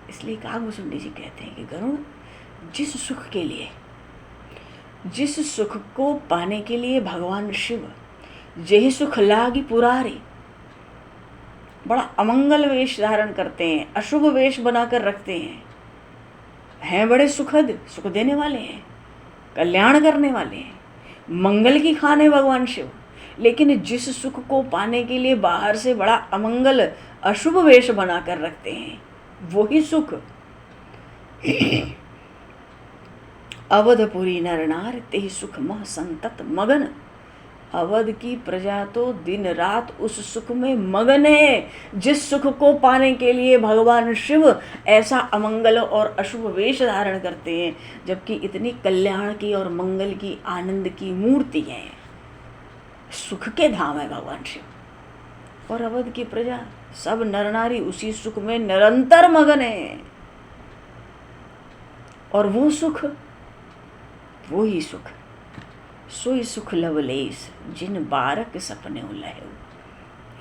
इसलिए काकभूषुंडी जी कहते हैं कि गरुड़, जिस सुख के लिए, जिस सुख को पाने के लिए भगवान शिव यही सुख लागी पुरारी बड़ा अमंगल वेश धारण करते हैं, अशुभ वेश बनाकर रखते हैं बड़े सुखद, सुख देने वाले हैं, कल्याण करने वाले हैं, मंगल की खान है भगवान शिव। लेकिन जिस सुख को पाने के लिए बाहर से बड़ा अमंगल अशुभ वेश बनाकर रखते हैं वही सुख अवधपुरी नर नार ते सुख मह संतत मगन। अवध की प्रजा तो दिन रात उस सुख में मगन है जिस सुख को पाने के लिए भगवान शिव ऐसा अमंगल और अशुभ वेश धारण करते हैं, जबकि इतनी कल्याण की और मंगल की आनंद की मूर्ति है, सुख के धाम है भगवान शिव। और अवध की प्रजा सब नर नारी उसी सुख में निरंतर मगन है। और वो सुख, वो ही सुख, सोई सुख लवलेश जिन बारक सपने उलहे।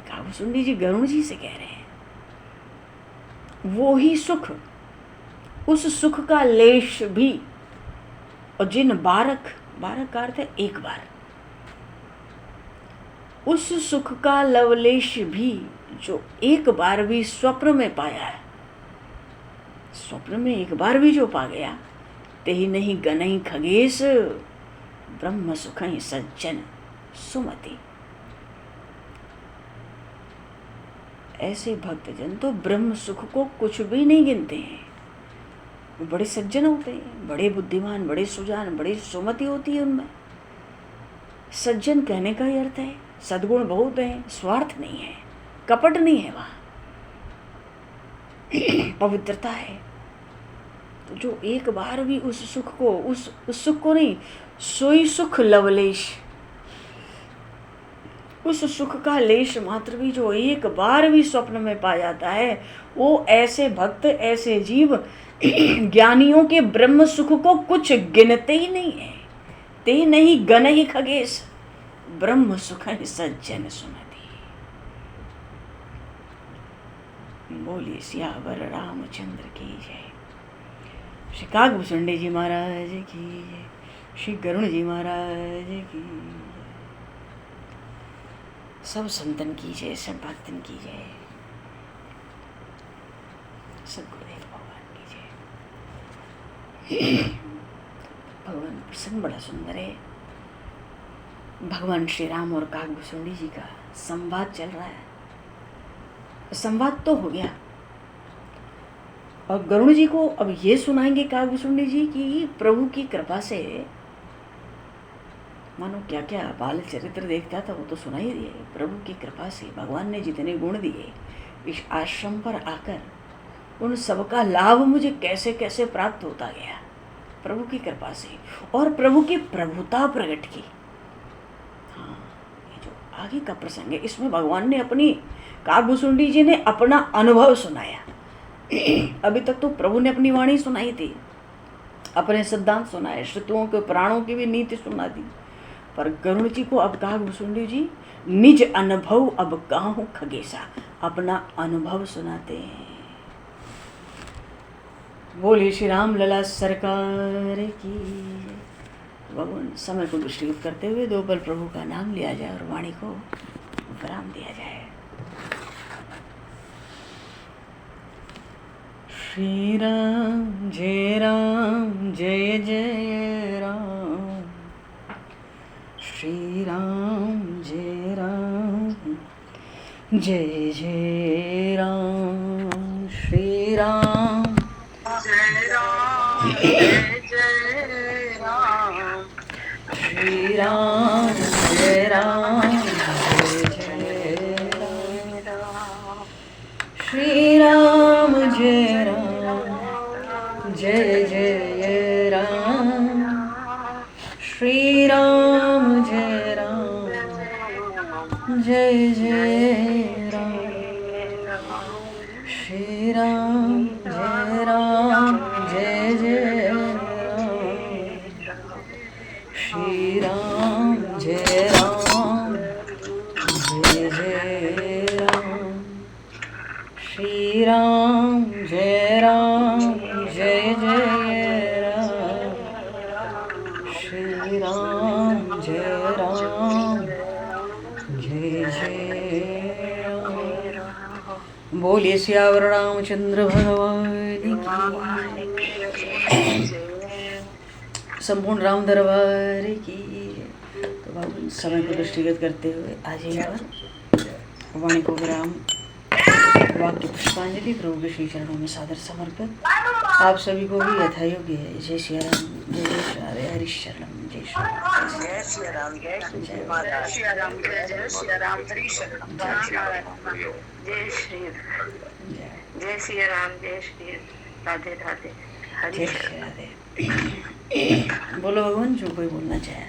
काकभूषुंडी जी गरुड़ जी से कह रहे हैं, वो ही सुख, उस सुख का लेश भी, और जिन बारक, बारक का अर्थ है एक बार, उस सुख का लवलेश भी जो एक बार भी स्वप्न में पाया है, स्वप्न में एक बार भी जो पा गया, तेहि नहीं गनहि खगेश ब्रह्म सुखहि सज्जन सुमति। ऐसे भक्तजन तो ब्रह्म सुख को कुछ भी नहीं गिनते हैं। वो बड़े सज्जन होते हैं, बड़े बुद्धिमान, बड़े सुजान, बड़ी सुमति होती है उनमें। सज्जन कहने का ही अर्थ है सद्गुण बहुत है, स्वार्थ नहीं है, कपट नहीं है, वहाँ पवित्रता है। तो जो एक बार भी उस सुख को, उस सुख को नहीं, सोई सुख लवलेश, उस सुख का लेश मात्र भी जो एक बार भी स्वप्न में पा जाता है, वो ऐसे भक्त, ऐसे जीव ज्ञानियों के ब्रह्म सुख को कुछ गिनते ही नहीं है। ते नहीं गन ही खगेश ब्रह्म सुख सज्जन सुमति। बोलिए सियावर रामचंद्र की जय। श्री काकभूषुंडी जी महाराज की जय, श्री गरुड़ जी महाराज की जय। सब संतन की जय, सब भक्तन की जय, सब गुरुदेव भगवान की जय। भगवान प्रसंग बड़ा सुंदर है। भगवान श्री राम और काकभूषुंडी जी का संवाद चल रहा है। संवाद तो हो गया और गरुड़ जी को अब ये सुनाएंगे काकभूषुंडी जी की प्रभु की कृपा से, मानो क्या क्या बाल चरित्र देखता था वो तो सुनाई दिए। प्रभु की कृपा से भगवान ने जितने गुण दिए, इस आश्रम पर आकर उन सबका लाभ मुझे कैसे कैसे प्राप्त होता गया प्रभु की कृपा से, और प्रभु की प्रभुता प्रकट की। हाँ, ये जो आगे का प्रसंग है इसमें भगवान ने अपनी काकभूषुंडी जी ने अपना अनुभव सुनाया। अभी तक तो प्रभु ने अपनी वाणी सुनाई थी, अपने सिद्धांत सुनाए, श्रुतुओं के प्राणों की भी नीति सुना दी, पर गरुड़ जी को अब काकभूषुंडी जी निज अनुभव अब गाहूं खगेशा, अपना अनुभव सुनाते हैं। बोले श्री राम लला सरकार की। भगवान समय को दृष्टिगत करते हुए दो पल प्रभु का नाम लिया जाए और वाणी को विराम दिया जाए। श्री राम जय जय राम, श्री राम जय जय राम, श्री राम जय जय राम, श्री राम जय जय राम, श्री राम जय जय राम, श्री राम जय जय राम, श्री राम जय जय राम, श्री राम जय जय राम, श्री राम जय जय राम, श्री राम जय राम। बोलिए सियावर रामचंद्र भगवान की, संपूर्ण राम दरबार की। तो बाबू समय को दृष्टिगत करते हुए आज यहाँ पर वाणी को विराम, वाक्य पुष्पांजलि प्रभु के श्री चरणों में सादर समर्पित। आप सभी को भी यथायोग्य है। जय श्री राम, जय श्री हरि शरणम, जय श्री राम, जय श्री राम, जय श्री राम, हरि शरणम, जय श्री राम, जय श्री राधे राधे, हरि राधे। बोलो भगवान जो कोई बोलना चाहे।